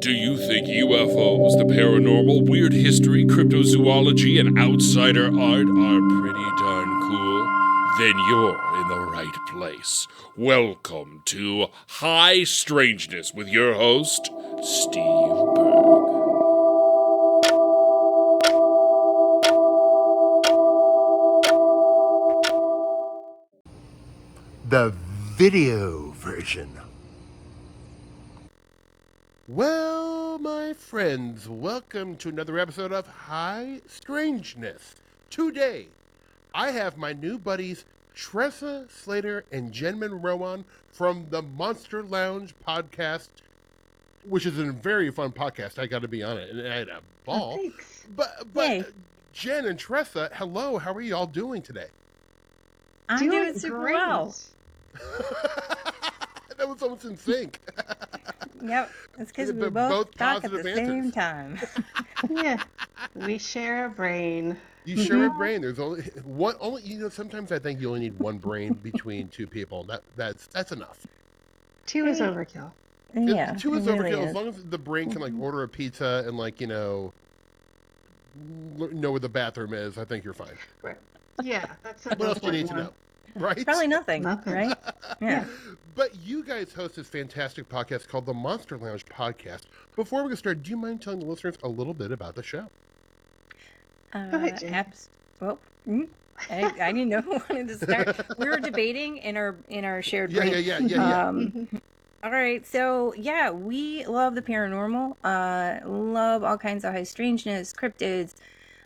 Do you think UFOs, the paranormal, weird history, cryptozoology, and outsider art are pretty darn cool? Then you're in the right place. Welcome to High Strangeness with your host, Steve Berg. The video version. Well, my friends, welcome to another episode of High Strangeness. Today, I have my new buddies Tressa Slater and Jeni Monroe on from the Monster Lounge podcast, which is a very fun podcast. I got to be on it, and I had a ball. Thanks. But Jen and Tressa, hello. How are you all doing today? I'm doing super great. well. That was almost in sync. Yep, it's because we But both talk at the positive same answers. time. Yeah, we share a brain. You share a brain. There's only one. Sometimes I think you only need one brain between two people. That's enough. Two is overkill. Yeah, Two is it really overkill is. as long as the brain can order a pizza and know where the bathroom is. I think you're fine. Right. Yeah, that's What else do you need to know? Right? Probably nothing, Nothing. right? Yeah. But you guys host this fantastic podcast called the Monster Lounge Podcast. Before we get started, do you mind telling the listeners a little bit about the show? Go ahead, Jen. Well, I didn't know who wanted to start. We were debating in our shared brain. Yeah. All right, so yeah, we love the paranormal. Love all kinds of high strangeness, cryptids,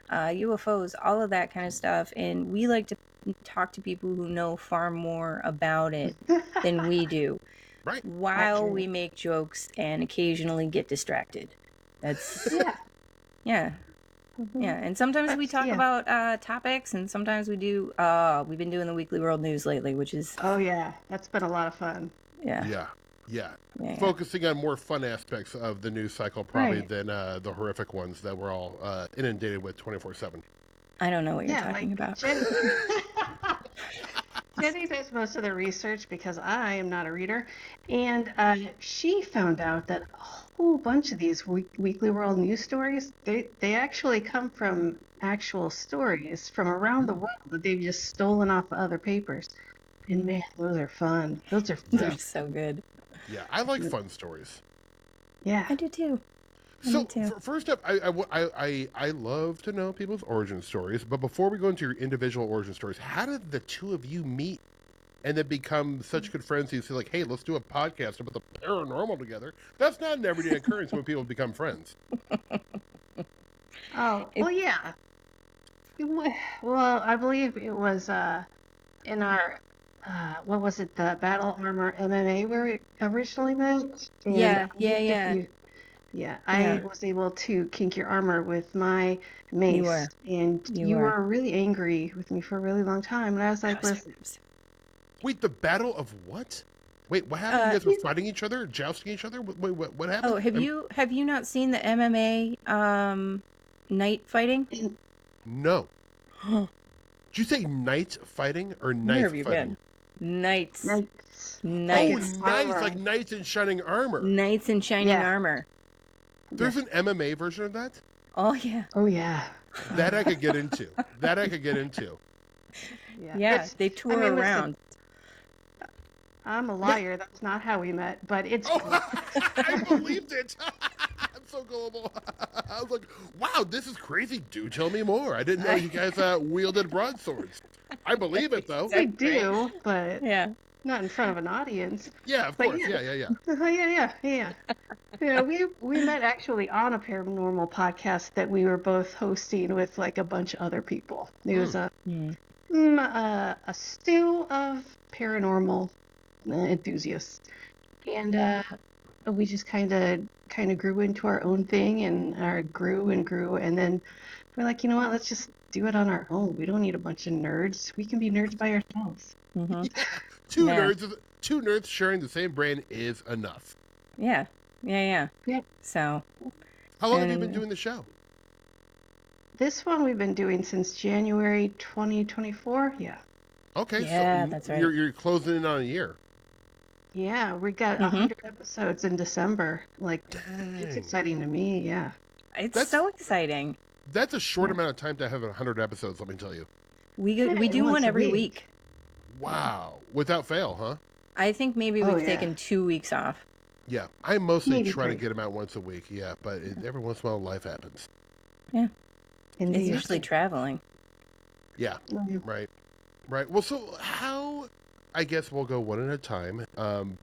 UFOs, all of that kind of stuff, and we like to talk to people who know far more about it than we do. Right. While Accurate. we make jokes and occasionally get distracted. That's Yeah. yeah. Yeah, and sometimes we talk Yeah. about topics, and sometimes we do. We've been doing the Weekly World News lately, which is Oh yeah, that's been a lot of fun. yeah. Yeah. Yeah. Focusing on more fun aspects of the news cycle probably Right. than the horrific ones that we're all inundated with 24/7. I don't know what you're Yeah, talking about. Jenny does most of the research because I am not a reader, and she found out that a whole bunch of these Weekly World News stories they actually come from actual stories from around the world that they've just stolen off of other papers. And man, those are fun. Those are They're fun. so good. Yeah, I like fun stories. Yeah. I do too. So Me too. first up, I love to know people's origin stories. But before we go into your individual origin stories, how did the two of you meet and then become such good friends? You say like, hey, let's do a podcast about the paranormal together. That's not an everyday occurrence when people become friends. Oh, well, yeah. Well, I believe it was in our what was it, the Battle Armor MMA where we originally met? And Yeah. I Yeah. was able to kink your armor with my mace, were. and You you were. were really angry with me for a really long time, and I was like, listen, Wait, the battle of what? Wait, what happened? You guys were fighting each other, jousting each other? What happened? Oh, have you not seen the MMA night fighting? No. Did you say night fighting or Where knife have you fighting? been? Knights. Knights. Oh, Knights. knights, Armor. like knights in shining armor. Knights in shining Yeah. armor. There's an MMA version of that? Oh yeah. Oh yeah. That I could get into. Yeah, It's- they tour I mean, listen, around. I'm a liar. That's not how we met, but it's Oh, I believed it. I'm so gullible. I was like, wow, this is crazy. Do tell me more. I didn't know you guys wielded broadswords. I believe it, though. we do, but Yeah. not in front of an audience. Yeah, of But course. yeah. Yeah. Yeah, we met actually on a paranormal podcast that we were both hosting with like a bunch of other people. It was a stew of paranormal enthusiasts, and we just kind of grew into our own thing, and grew, and then we're like, you know what? Let's just do it on our own. We don't need a bunch of nerds. We can be nerds by ourselves. Mm-hmm. Yeah. Two Yeah. nerds sharing the same brain is enough. Yeah. Yep. So How long have you And- been doing the show? This one we've been doing since January 2024. Yeah. Okay, Yeah, so that's right. You're closing in on a year. Yeah, we got Mm-hmm. 100 episodes in December. Like, it's Dang. exciting to me. Yeah. It's That's so exciting. that's a short Yeah. amount of time to have 100 episodes, let me tell you. We do Once one a every week. week. Wow. Without fail, huh? I think maybe Oh we've yeah, taken 2 weeks off. Yeah. I mostly maybe try to 3. get them out once a week, yeah, but every once in a while life happens. Yeah. It's Indeed. usually traveling. Yeah. Oh, yeah. Right. Right. Well, so how I guess we'll go one at a time.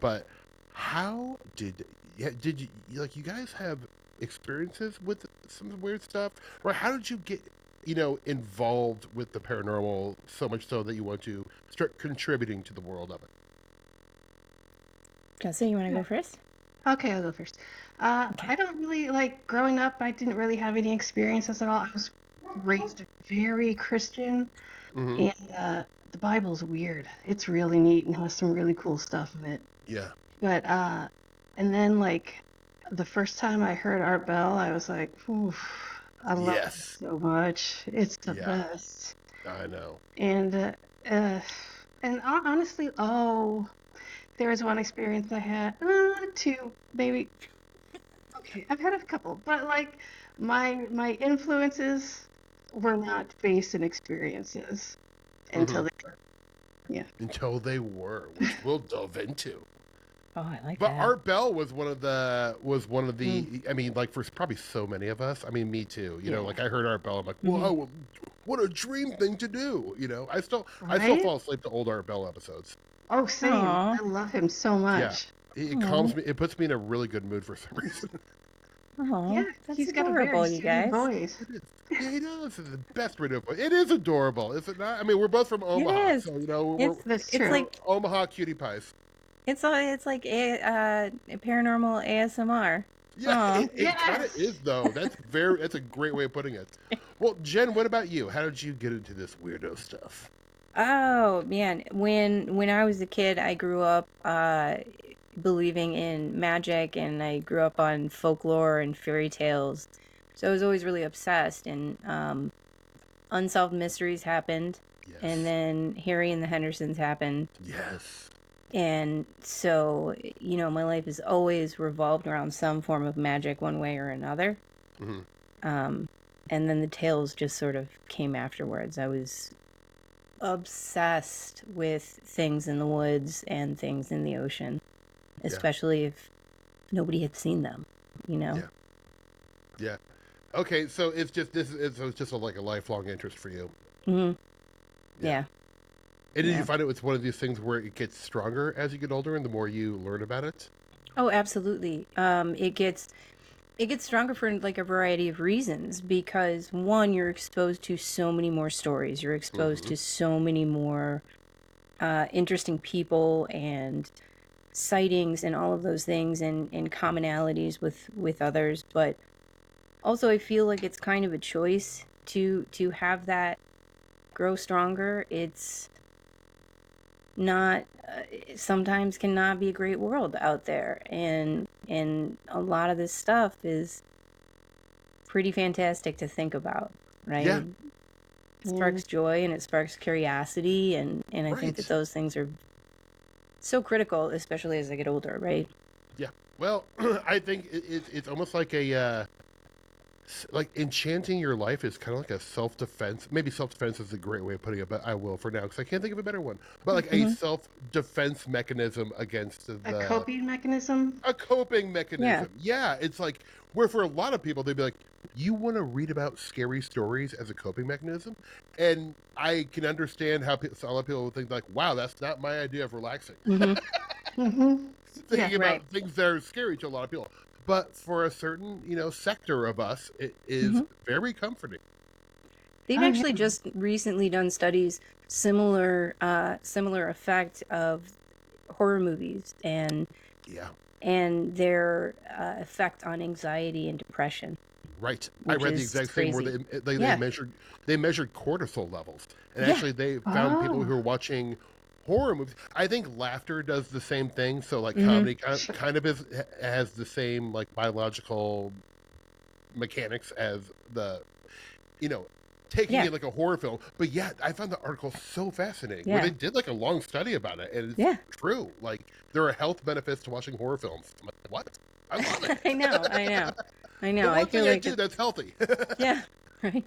But how did you like you guys have experiences with some weird stuff? Or how did you get involved with the paranormal so much so that you want to start contributing to the world of it? Jesse, you want to go first? Okay, I'll go first. Okay. I don't really like growing up. I didn't really have any experiences at all. I was raised very Christian, Mm-hmm. and the Bible's weird. It's really neat and has some really cool stuff in it. Yeah. But and then like the first time I heard Art Bell, I was like, oof, I love it Yes. so much. It's the Yeah. best. I know. And uh, honestly, oh, there was one experience I had, 2 maybe. Okay, I've had a couple, but like my influences were not based in experiences Mm-hmm. until they were. Yeah. Until they were, which we'll delve into. Oh, I like But that. Art Bell was one of the Mm, I mean, like for probably so many of us. I mean, me too. yeah. Like I heard Art Bell, I'm like, Mm-hmm. whoa, what a dream thing to do. I still Right? fall asleep to old Art Bell episodes. Oh, same. Aw. I love him so Yeah, much. it Aw. calms me. It puts me in a really good mood for some reason. Yeah, Aw. That's he's got a very adorable, you soothing guys. voice. It is. Yeah, he does. It's the best radio voice. It is adorable, is it not? I mean, we're both from It Omaha, is. so That's It's true. we're like Omaha cutie pies. it's like a paranormal ASMR. Yeah, Aw. it kind of is Yes. though. That's a great way of putting it. Well, Jen, what about you? How did you get into this weirdo stuff? Oh man, when I was a kid, I grew up believing in magic, and I grew up on folklore and fairy tales. So I was always really obsessed, and Unsolved Mysteries happened, and Yes. then Harry and the Hendersons happened. Yes. And so, my life has always revolved around some form of magic one way or another. Hmm. Um, and then the tales just sort of came afterwards. I was obsessed with things in the woods and things in the ocean, Yeah. especially if nobody had seen them, you know? Yeah. Yeah. Okay, so it's just it's just like a lifelong interest for you. Hmm. Yeah. Yeah. And did you Yeah. find it's one of these things where it gets stronger as you get older and the more you learn about it? Oh, absolutely. It gets stronger for like a variety of reasons because one, you're exposed to so many more stories. You're exposed Hmm. to so many more interesting people and sightings and all of those things and commonalities with others. But also, I feel like it's kind of a choice to have that grow stronger. It's not sometimes cannot be a great world out there, and a lot of this stuff is pretty fantastic to think about, right? Yeah. It Yeah. sparks joy and it sparks curiosity, and I think that Right. those things are so critical, especially as I get older, right? Yeah. Well, I think it's almost like like enchanting your life is kind of like a self-defense. Maybe self-defense is a great way of putting it, but I will for now because I can't think of a better one. But like a Hmm. self-defense mechanism against A coping mechanism. a coping Yeah. mechanism. Yeah, it's like where for a lot of people they'd be like, "You want to read about scary stories as a coping mechanism?" And I can understand how a lot of people would think like, "Wow, that's not my idea of relaxing." Hmm. Mm-hmm. Yeah. Thinking Right. about things that are scary to a lot of people. But for a certain, sector of us, it is Hmm. very comforting. They've Oh yeah. actually just recently done studies similar effect of horror movies Yeah, and their effect on anxiety and depression, right. I which read the is exact same where crazy. they Yeah. measured cortisol levels, and Yeah. actually they found people Oh. who are watching horror movies. I think laughter does the same thing. So like Hmm. comedy Sure. kind of has the same like biological mechanics as the you know taking Yeah. it like a horror film. But yeah, I found the article so fascinating. Where Yeah. they did like a long study about it, and it's Yeah. true. Like there are health benefits to watching horror films. I'm like, what? I love it. I know. The I one feel thing I like do that's healthy. yeah, right.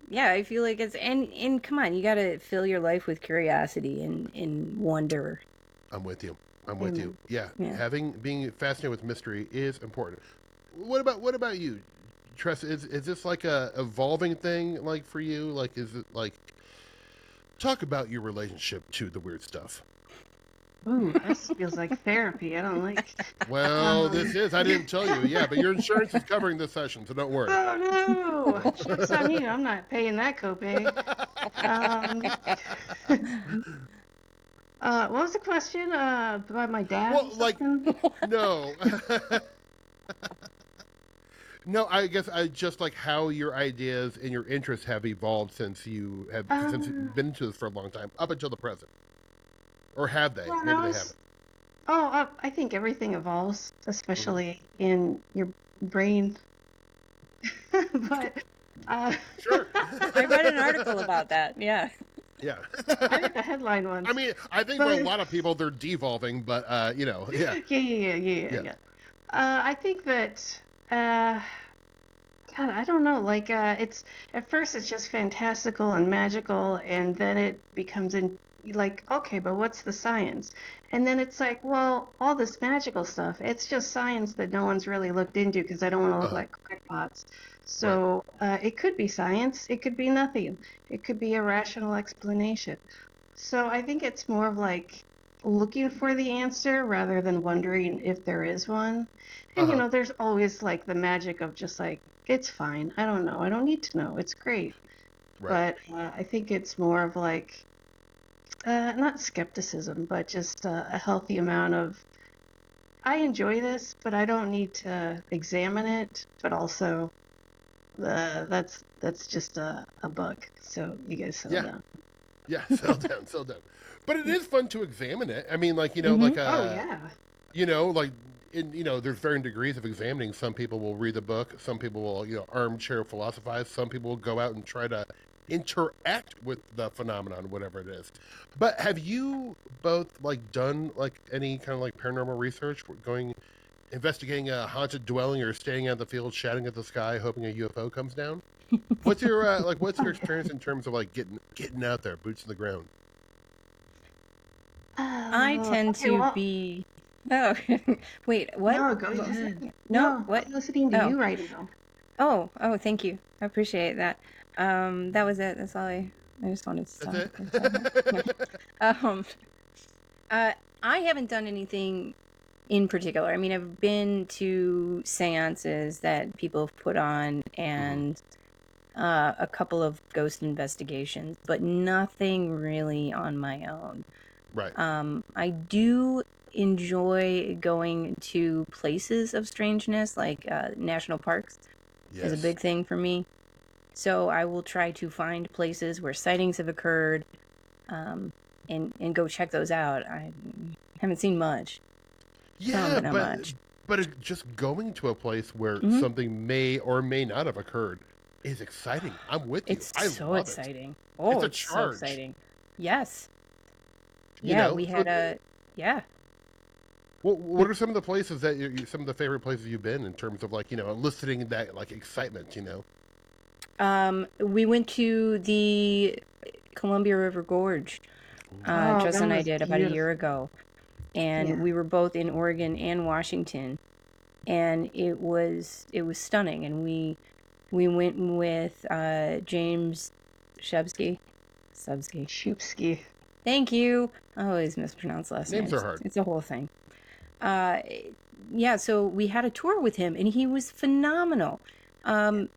Yeah, I feel like it's and come on, you got to fill your life with curiosity and wonder. I'm with you. I'm with you. Amen. Yeah, Yeah. being fascinated with mystery is important. What about you, Tressa? Is this like a evolving thing like for you? Like is it like talk about your relationship to the weird stuff? Ooh, this feels like therapy. I don't like. Well, Um, this is I didn't tell you. Yeah, but your insurance is covering this session, so don't worry. oh no! Joke's on you. I'm not paying that copay. Um, what was the question? About my dad Well, or like something? no. No, I guess I just like how your ideas and your interests have evolved since Um, you've been into this for a long time, up until the present. Or have they? well, Maybe no, they haven't. I think everything evolves, Hmm. especially in your brain. But uh, Sure. I read an article about that. Yeah. Yeah. I read the headline I once. mean, I think for a But lot of people they're devolving, but yeah, yeah. yeah. I think that uh, God, I don't know. Like, it's at first it's just fantastical and magical, and then it becomes like, okay, but what's the science? And then it's like, well, all this magical stuff, it's just science that no one's really looked into because I don't want to look Uh, like crackpots. right. So, it could be science, it could be nothing, it could be a rational explanation. So I think it's more of like looking for the answer rather than wondering if there is one. And Uh-huh. there's always like the magic of just like, it's fine. I don't know. I don't need to know. It's great. Right. But I think it's more of like, not skepticism, but just a healthy amount of, I enjoy this, but I don't need to examine it. But also, that's just a bug. So you guys settle Yeah. down. Yeah, settle down, settle down. But it is fun to examine it. I mean, like, Mm-hmm. Oh, yeah. like there's varying degrees of examining. Some people will read the book, some people will, armchair philosophize, some people will go out and try to interact with the phenomenon, whatever it is. But have you both like done like any kind of like paranormal research, going investigating a haunted dwelling or staying out in the field shouting at the sky hoping a UFO comes down? What's Oh, your experience in terms of like getting out there, boots in the ground? I tend Okay, to well, be. Oh, wait. What? no, go What was ahead. that? No. No, What? I'm listening to Oh. you right now. Oh. Thank you. I appreciate that. That was it. That's all I just wanted to That's talk. it. Yeah. Um. I haven't done anything in particular. I mean, I've been to seances that people have put on Hmm. and a couple of ghost investigations, but nothing really on my own. Right. I do enjoy going to places of strangeness, like national parks is a Yes. big thing for me. So I will try to find places where sightings have occurred, and go check those out. I haven't seen much, some, Yeah, but not much. but just going to a place where Hmm. something may or may not have occurred is exciting. I'm with you. It's I so love it. exciting. It's Oh, a it's so charge, exciting. Yes. you Yeah, know. we So, had a yeah. what are some of the places that some of the favorite places you've been in terms of like eliciting that like excitement? We went to the Columbia River Gorge. Ooh. Oh, Tressa that and I was did about a year beautiful. ago, and Yeah. we were both in Oregon and Washington, and it was stunning. And we went with James Shubsky. Subsky. Shoopski. Thank you. I always mispronounce last Names are names. hard. It's a whole thing. Uh, yeah, so we had a tour with him, and he was phenomenal. Um,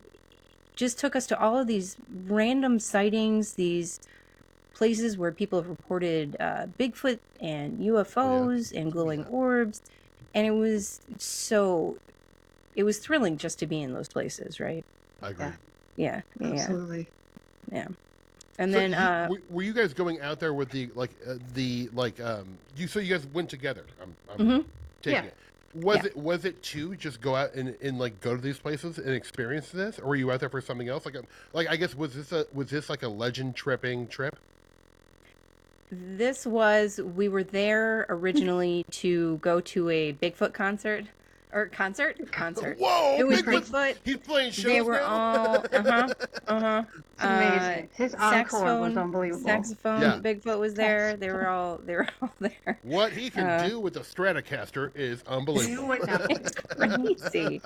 just took us to all of these random sightings, these places where people have reported Bigfoot and Oh yeah. UFOs and Oh glowing yeah. orbs, and it was thrilling just to be in those places, right? I Yeah, agree. Yeah. absolutely. And So then were you guys going out there with the like you so you guys went together? I'm mhm, taking Yeah. it. Yeah. Was it to just go out and like go to these places and experience this, or were you out there for something else? Like I guess was this like a legend tripping trip? We were there originally to go to a Bigfoot concert. Or concert. Whoa, It was Bigfoot's Bigfoot. he's playing They shows were now. all, uh-huh. It's amazing. His encore was Saxophone, unbelievable. Yeah. Bigfoot was there. They were all there. What he can Uh, do with a Stratocaster is You unbelievable. would not it's believe it. crazy.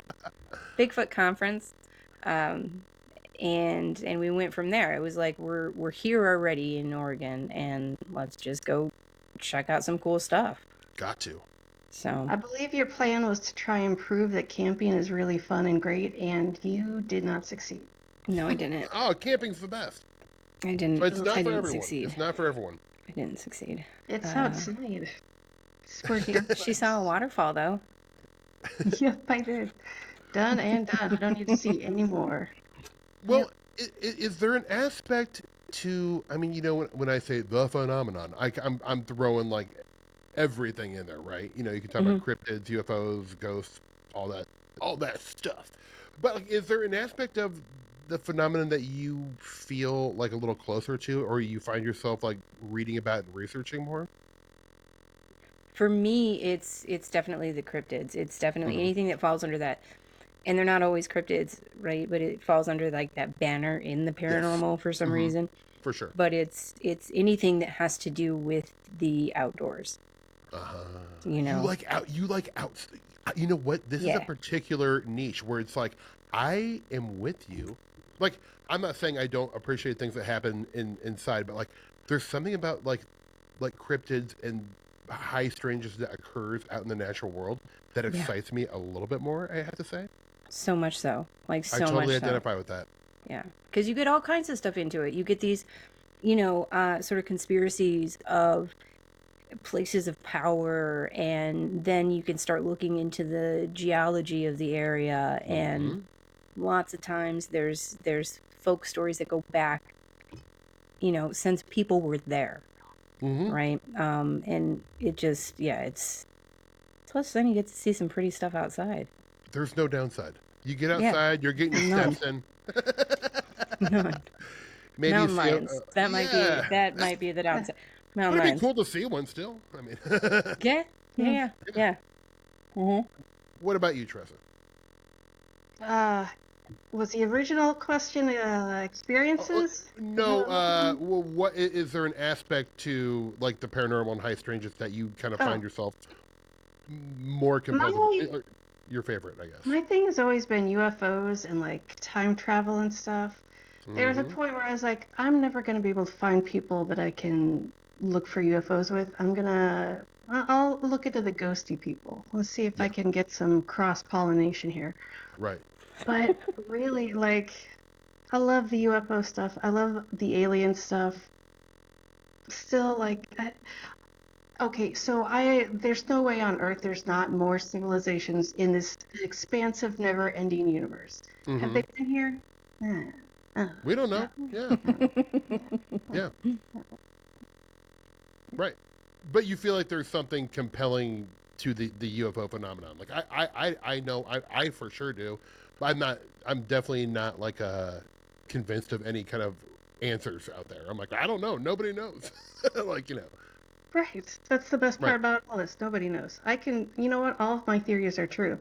Bigfoot conference. Um, and we went from there. It was like we're here already in Oregon, and let's just go check out some cool stuff. Got to. So I believe your plan was to try and prove that camping is really fun and great, and you did not succeed. no, I didn't. Oh, camping's the best. I didn't. But it's not I for didn't everyone. succeed. It's not for everyone. I didn't succeed. It's Uh, outside. It's for your She saw a waterfall though. Yep, I did. Done and done. I don't need to see any more. Well, is there an aspect to? I mean, when I say the phenomenon, I'm throwing like everything in there, right? You can talk about cryptids, UFOs, ghosts, all that stuff. But like, is there an aspect of the phenomenon that you feel like a little closer to, or you find yourself like reading about and researching more? For me, it's definitely the cryptids. It's definitely Mhm. anything that falls under that. And they're not always cryptids, right? But it falls under like that banner in the Yes. paranormal for some Mhm. reason. For sure. But it's anything that has to do with the outdoors. Uh-huh. You know. You like out. You know what? This is a Yeah. particular niche where it's like I am with you. Like I'm not saying I don't appreciate things that happen inside, but like there's something about like cryptids and high strangeness that occurs out in the natural world that Yeah. excites me a little bit more. I have to say, So much so. Like I so totally much so. identify with that. Yeah. Because you get all kinds of stuff into it. You get these, sort of conspiracies of places of power, and then you can start looking into the geology of the area, and Mhm. lots of times there's folk stories that go back, since people were there, Mhm. right? And it just, yeah, it's plus then you get to see some pretty stuff outside. There's no downside. You get Yeah. outside, you're getting your None. steps in. None. Maybe you Mountain see lions. That might be the downside. Mountain It'd be lions. cool to see one still. I mean, Yeah. hmm what about you, Tressa? Was the original question experiences? No, well, what is there an aspect to like the paranormal and high strangeness that you kind of Oh. find yourself more compelled? My- Your favorite, I guess. My thing has always been UFOs and like time travel and stuff. There was a Mhm. point where I was like, I'm never going to be able to find people that I can look for UFOs with. I'll look into the ghosty people. Let's see if I Yeah. can get some cross pollination here. Right. But really, like, I love the UFO stuff. I love the alien stuff. Still, like, okay, so there's no way on Earth there's not more civilizations in this expansive, never-ending universe. Have Mhm. they been here? We don't know. Yeah. Yeah. Right. But you feel like there's something compelling to the UFO phenomenon. Like I know I for sure do. But I'm definitely not like convinced of any kind of answers out there. I'm like, I don't know. Nobody knows. Like, Right. That's the best Right. part about all this. Nobody knows. You know what? All of my theories are true.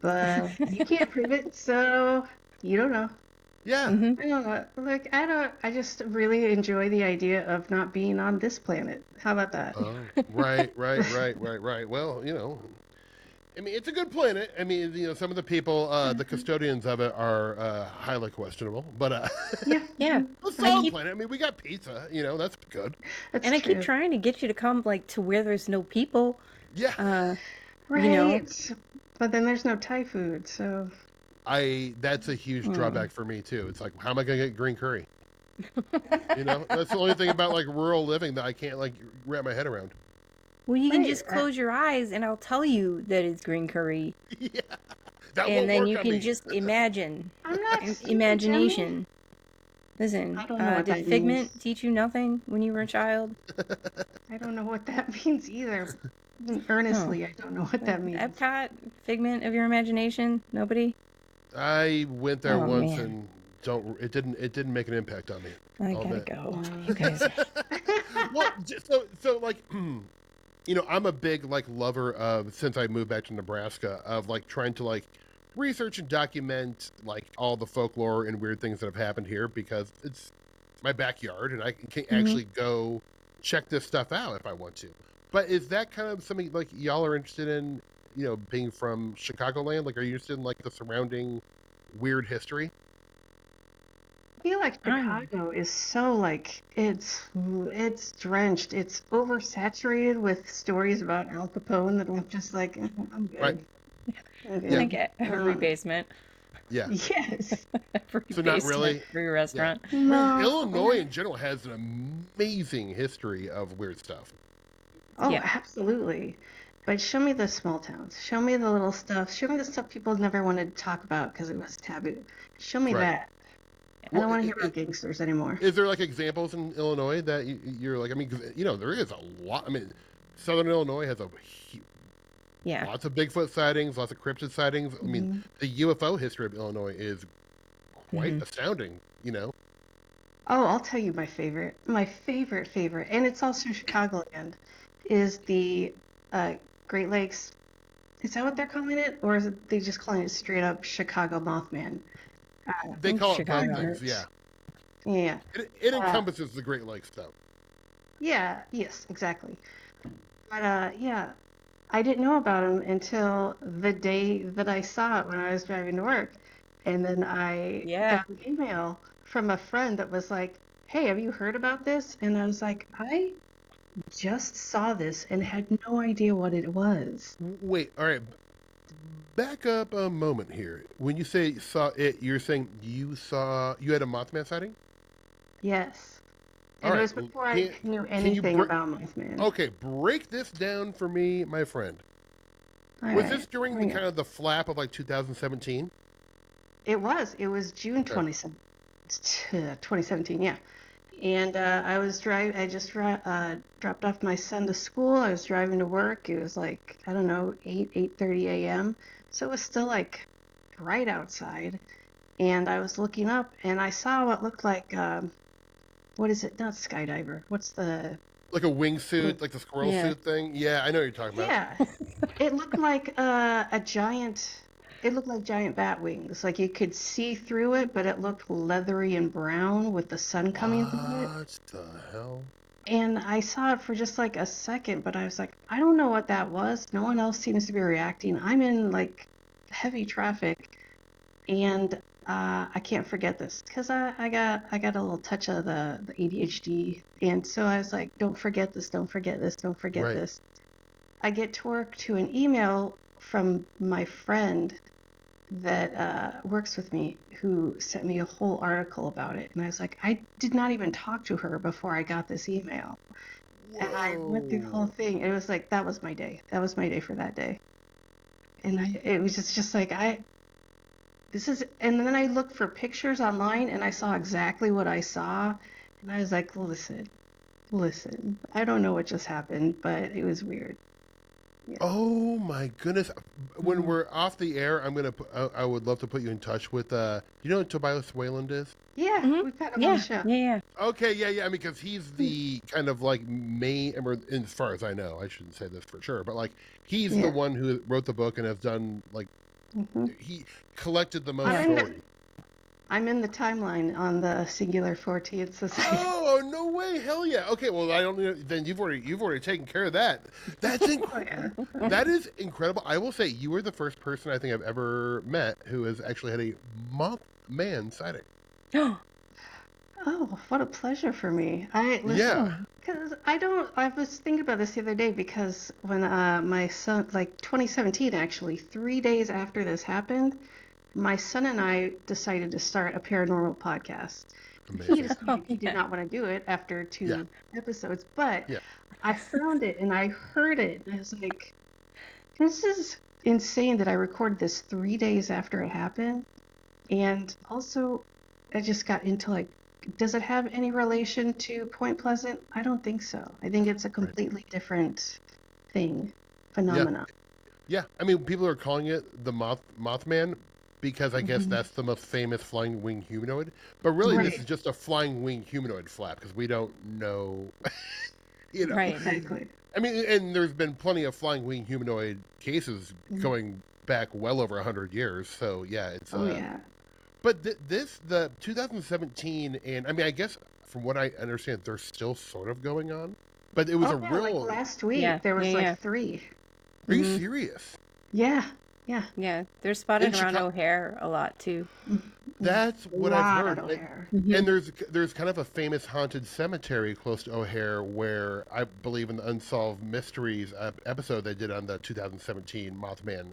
But you can't prove it, so you don't know. Yeah. Mhm. I don't know. Like, I just really enjoy the idea of not being on this planet. How about that? Oh, right. Well, I mean, it's a good planet. I mean, some of the people, the custodians of it are highly questionable, but Yeah. Yeah. a solid planet. I mean, we got pizza. That's good. That's And I keep true. trying to get you to come like to where there's no people. Yeah. Right. But then there's no Thai food, so That's a huge drawback for me too. It's like, how am I gonna get green curry? That's the only thing about like rural living that I can't like wrap my head around. Well, you can Right. just close your eyes and I'll tell you that it's green curry. Yeah, that And won't then work you on can me. just imagine. I'm not stupid, Imagination. Listen, I don't know what did that Figment means. teach you nothing when you were a child? I don't know what that means either. Earnestly, I don't know what that means. Epcot, figment of your imagination? Nobody? I went there Oh, once man. and it didn't make an impact on me. I All gotta that. go. No. You guys are... Well, so like, I'm a big like lover of, since I moved back to Nebraska, of like trying to like research and document like all the folklore and weird things that have happened here, because it's my backyard and I can actually go check this stuff out if I want to. But is that kind of something like y'all are interested in? Being from Chicagoland, like, are you interested in like the surrounding weird history? I feel like Um, Chicago is so like it's drenched. It's oversaturated with stories about Al Capone that I'm just like, I'm Right. good. I'm Yeah. like good. every basement, Yeah. Yes. every So not basement, really. every Yeah. restaurant. I mean, No. Illinois in general has an amazing history of weird stuff. Oh, Yeah. absolutely. But show me the small towns. Show me the little stuff. Show me the stuff people never wanted to talk about because it was taboo. Show me Right. that. I Well, don't want to hear about gangsters anymore. is there like examples in Illinois that you're like? I mean, 'cause, there is a lot. I mean, Southern Illinois has Yeah. lots of Bigfoot sightings, lots of cryptid sightings. I mean, Mhm. the UFO history of Illinois is quite astounding. Oh, I'll tell you my favorite. My favorite, and it's also Chicagoland, is the uh, Great Lakes. Is that what they're calling it? Or is it they just calling it straight up Chicago Mothman? They call it both Chicago. things. Yeah, Yeah. it Uh, encompasses the Great Lakes though. yeah, yes, exactly. But yeah, I didn't know about them until the day that I saw it when I was driving to work. And then I Yeah. got an email from a friend that was like, "Hey, have you heard about this?" And I was like, "I just saw this and had no idea what it was." Wait, all right. Back up a moment here. When you say saw it, you're saying you had a Mothman sighting? Yes. All And it right. was Well, before I knew can you anything about Mothman. okay, break this down for me, my friend. All Was right. this during the Hang on. kind of the flap of like 2017? It was. It was June Okay. 2017, yeah. And I was driving. I just dropped off my son to school. I was driving to work. It was like, I don't know, 8:30 a.m. So it was still like bright outside. And I was looking up and I saw what looked like what is it? Not skydiver. What's the Like a wingsuit, like the squirrel Yeah. suit thing? Yeah, I know what you're talking about. Yeah. It looked like a giant. It looked like giant bat wings. Like you could see through it, but it looked leathery and brown with the sun coming through it. What the hell? And I saw it for just like a second, but I was like, I don't know what that was. No one else seems to be reacting. I'm in like heavy traffic, and I can't forget this because I got a little touch of the ADHD, and so I was like, don't forget this, don't forget this, don't forget Right. this. I get to work to an email from my friend that works with me who sent me a whole article about it. And I was like, I did not even talk to her before I got this email. And I went through the whole Whoa. thing. It was like, that was my day. That was my day for that day. And it was just like, and then I looked for pictures online and I saw exactly what I saw. And I was like, listen, I don't know what just happened, but it was weird. Yeah. Oh my goodness! When Mhm. we're off the air, I would love to put you in touch with. You know who Tobias Wayland is? Yeah, Mhm. we've had him on Yeah. the show. Yeah. Okay, yeah, yeah. I mean, because he's the kind of like main, or as far as I know, I shouldn't say this for sure, but like he's the Yeah. one who wrote the book and has done like hmm he collected the most I'm in the, stories. I'm in the timeline on the Singular 14th Society. Oh no way! Hell yeah! Okay, well I don't know. Then you've already taken care of that. That's Oh yeah. that is incredible. I will say you were the first person I think I've ever met who has actually had a Mothman sighting. Oh, what a pleasure for me. I listen, Yeah. because I was thinking about this the other day because when my son, like 2017 actually, 3 days after this happened, my son and I decided to start a paranormal podcast. He Amazing. decided he did Yeah. not want to do it after Yeah. 2 episodes, but Yeah. I found it and I heard it and I was like, this is insane that I recorded this 3 days after it happened. And also, I just got into like, does it have any relation to Point Pleasant? I don't think so. I think it's a Right. completely different thing. phenomenon. Yeah. I mean, people are calling it the Mothman because I guess Mhm. that's the most famous flying wing humanoid. But really, this Right. is just a flying wing humanoid flap because we don't know, you know. Right. Exactly. I mean, and there's been plenty of flying wing humanoid cases Mhm. going back well over 100 years. So yeah, it's Oh yeah. But the 2017, and I mean, I guess from what I understand, they're still sort of going on. But it was Oh a yeah. Like real. last Yeah. week, there Yeah. was Yeah. like 3. Are you Mhm. serious? Yeah. Yeah. Yeah. They're In spotted around Chicago, O'Hare a lot too. Mhm. that's A what I've lot at heard. O'Hare. And Mhm. there's kind of a famous haunted cemetery close to O'Hare where I believe in the Unsolved Mysteries episode they did on the 2017 Mothman.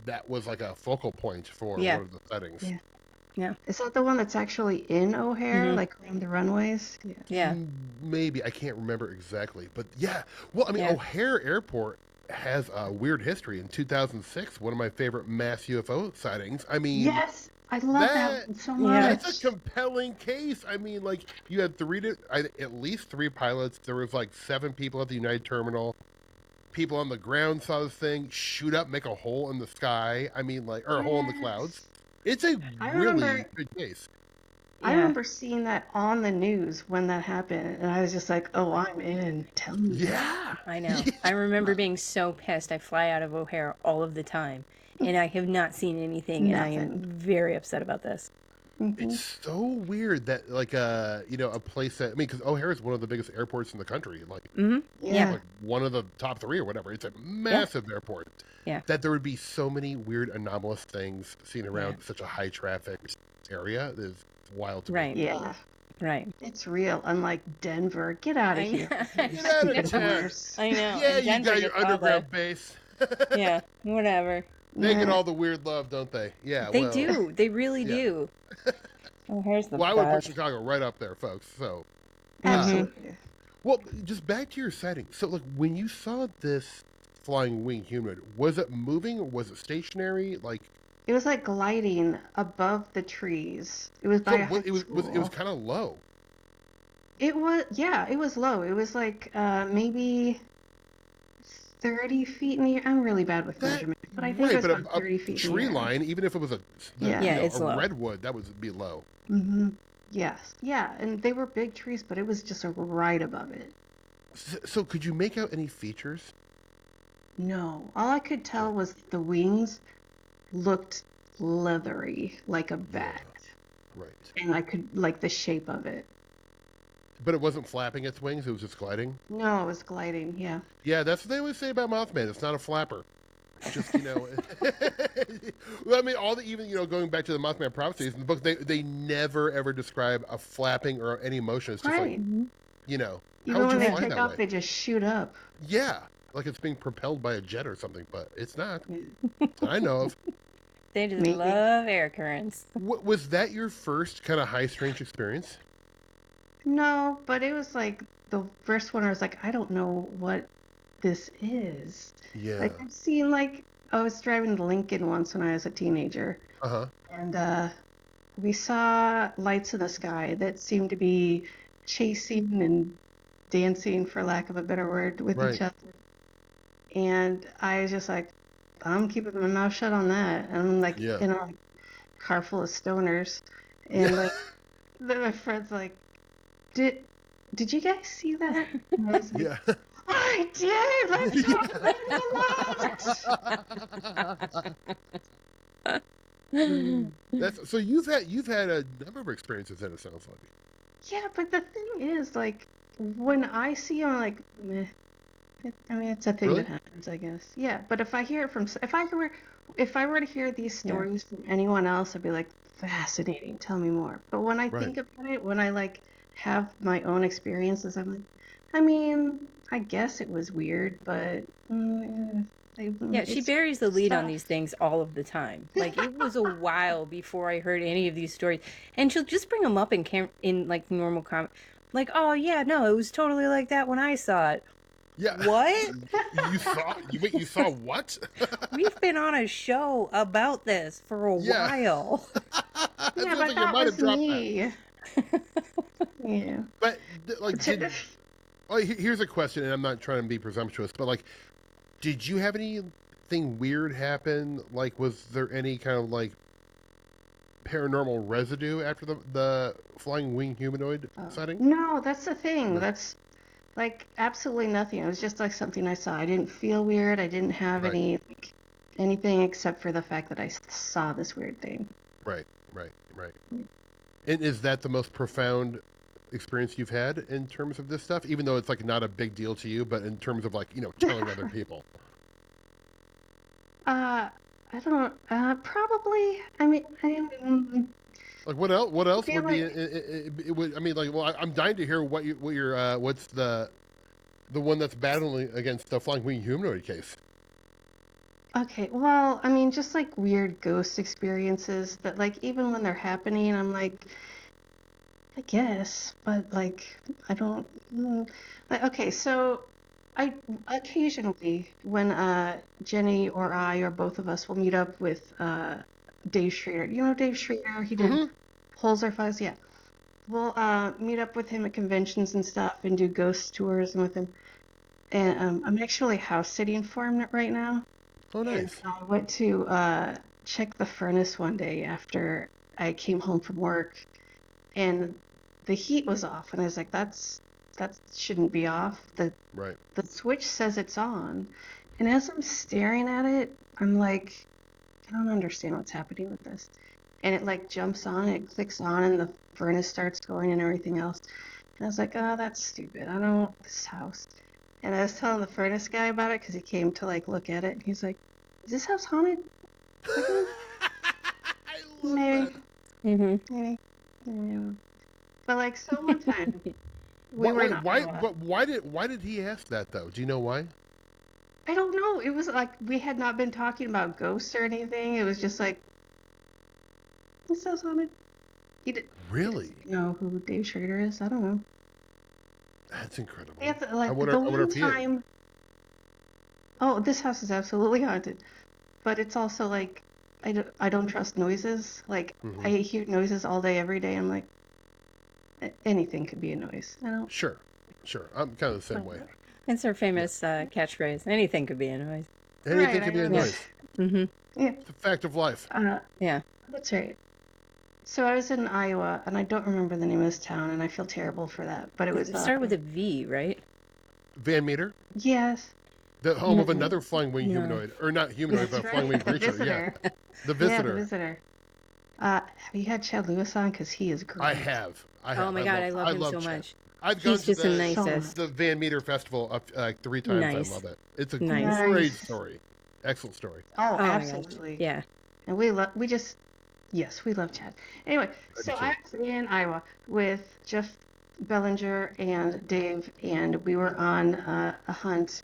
That was like a focal point for Yeah. one of the settings. Yeah. Yeah. Is that the one that's actually in O'Hare, Mhm. like around the runways? Yeah. Yeah. Maybe I can't remember exactly, but yeah. Well, I mean, Yeah. O'Hare Airport has a weird history. In 2006, one of my favorite mass UFO sightings. I mean, Yes, I love that that one so Yeah. that's a much. compelling case. I mean, like you had at least 3 pilots. There was like 7 people at the United Terminal. People on the ground saw this thing shoot up, make a hole in the sky. I mean, like, or a hole in the clouds. Yes. It's a I really remember good case. I Yeah. remember seeing that on the news when that happened, and I was just like, "Oh, I'm in. Tell me more." Yeah. I know. Yeah. I remember being so pissed. I fly out of O'Hare all of the time, and I have not seen anything, and I am Nothing. very upset about this. Hmm. It's so weird that like a place that I mean because O'Hare is one of the biggest airports in the country, like Mhm. Yeah. Yeah. like one of the top 3 or whatever. It's a massive airport. Yeah. That there would be so many weird anomalous things seen Yeah. around such a high traffic area is wild to me. Right. Yeah. Right. It's real. Unlike Denver. Get out I of here know. with your Get out of stupid town. horse. I know. Yeah, And you Denver got your gets all the underground base. yeah, whatever. They get Yeah. all the weird love, don't they? Yeah, They well, do. They really yeah. do. O'Hare's the Well, I would put best. Chicago right up there, folks. So, Mhm. Absolutely. well, just back to your sighting. So, like, when you saw this flying wing humanoid, was it moving or was it stationary? Like, It was like gliding above the trees. It was by so a high it was school. kind of low. It was, yeah, it was low. It was like maybe 30 feet in the air. I'm really bad with That measurements, but I think it right, was but about 30 a feet in the tree air. line, even if it was Yeah. Yeah, it's a low. redwood, that would be low. Mm-hmm. Yes. Yeah, and they were big trees, but it was just right above it. So, could you make out any features? No, all I could tell was the wings looked leathery, like a bat, Right, and I could like the shape of it. but it wasn't flapping its wings; it was just gliding. No, it was gliding. Yeah. Yeah, that's what they always say about Mothman. It's not a flapper. Just well, I mean, even going back to the Mothman prophecies in the book, they never ever describe a flapping or any motion. It's just like Right. Mhm. how Even would when you they fly take that off, way? they just shoot up. Yeah, like it's being propelled by a jet or something, but it's not. Yeah. That I know of. They just Maybe. love air currents. Was that your first kind of high strange experience? No, but it was like the first one. I was like, I don't know what this is. Yeah. Like I've seen I was driving to Lincoln once when I was a teenager, Uh huh. and we saw lights in the sky that seemed to be chasing and dancing, for lack of a better word, with Right. each other. And I was just like, I'm keeping my mouth shut on that. And I'm like Yeah. in a car full of stoners, and Yeah. then my friend's like, did you guys see that? And I was like, Yeah. I did. Let's talk about it a lot. That's so you've had a number of experiences. Then it sounds like. Yeah, but the thing is, like, when I see him, like, meh. I mean, it's a thing Really? that happens, I guess. Yeah, but if I hear it from, if I were to hear these Yeah. stories from anyone else, I'd be like, fascinating. Tell me more. But when I Right. think about it, when I like have my own experiences, I'm like, I mean, I guess it was weird, but Yeah, she it's buries the lead on stuff. these things all of the time. Like it was a while before I heard any of these stories, and she'll just bring them up in like normal like, oh yeah, no, it was totally like that when I saw it. Yeah. What? You saw what? We've been on a show about this for a Yeah. while. It Yeah, feels but like you that might have was dropped that. me. Yeah. But like, here's a question, and I'm not trying to be presumptuous, but like, Did you have anything weird happen? Like, was there any kind of like paranormal residue after the flying wing humanoid sighting? No, that's the thing. No. That's like absolutely nothing. It was just like something I saw. I didn't feel weird. I didn't have Right, any like, anything except for the fact that I saw this weird thing. right, right. And is that the most profound experience you've had in terms of this stuff? Even though it's like not a big deal to you, but in terms of like telling other people. I don't. Probably. I mean, Like what else? What I else feel would be? like It would. I mean, like, well, I'm dying to hear what your what's the one that's battling against the flying wing humanoid case. okay. Well, I mean, just like weird ghost experiences that, like, even when they're happening, I'm like, I guess, but like, I don't. Like, okay, so I occasionally, when Jenny or I or both of us will meet up with Dave Schrader. You know Dave Schrader? He did Mm-hmm. Holes Are Fuzz. Yeah, we'll meet up with him at conventions and stuff and do ghost tours and with him. And I'm actually house sitting for him right now. Oh, And nice. I went to check the furnace one day after I came home from work, and the heat was off, and I was like, that shouldn't be off. Right. The switch says it's on, and as I'm staring at it, I'm like, I don't understand what's happening with this. And it like jumps on, it clicks on, and the furnace starts going and everything else. And I was like, oh, that's stupid. I don't want this house. And I was telling the furnace guy about it because he came to like look at it, and he's like, is this house haunted? I was like, I love maybe, that. Mm-hmm. maybe. But like, so one time we Why, were in wait, why? Iowa. But why did he ask that though? Do you know why? I don't know. It was like we had not been talking about ghosts or anything. It was just like, this house haunted. He Really? doesn't know who Dave Schrader is. I don't know. That's incredible. Like I the wonder one if he is. time, oh, this house is absolutely haunted. But it's also like I don't trust noises. Like Hmm. I hear noises all day, every day. I'm like, anything could be a noise. I don't. Sure, sure. I'm kind of the same way. It's our famous catchphrase. Anything could be a noise. Anything Right, I can be a know. Yeah. noise. Mm-hmm. Yeah, It's a fact of life. Yeah. that's right. So I was in Iowa, and I don't remember the name of this town, and I feel terrible for that. But it was It started with a V, right? Van Meter, yes, the home of Mm-mm. another flying wing No. humanoid, or not humanoid, that's but flying right. wing The creature. Yeah, visitor. the Yeah, the visitor. visitor. Have you had Chad Lewis on? Because he is I great. have. I Oh have. my God, I love I him love so Chad. much. I've gone He's to just the So nicest. the Van Meter festival up 3 times. I Nice. love it. It's a Nice. great nice. story. Excellent story. Oh, Oh my gosh. absolutely. Yeah. And yes, we love Chad. Anyway, I do so too. I was in Iowa with Jeff Bellinger and Dave, and we were on a hunt.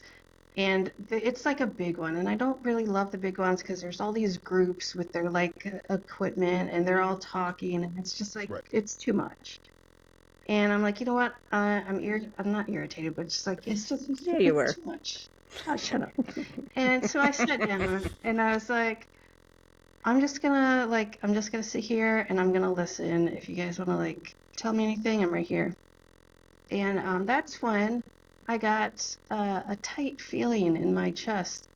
And it's like a big one, and I don't really love the big ones because there's all these groups with their like equipment, and they're all talking, and it's just like Right. it's too much. And I'm like, you know what? I'm not irritated, but just like it's Yeah, you were. too much. Oh, shut up. And so I sat down, and I was like, I'm just gonna sit here and I'm gonna listen. If you guys want to like tell me anything, I'm right here. And that's when I got a tight feeling in my chest,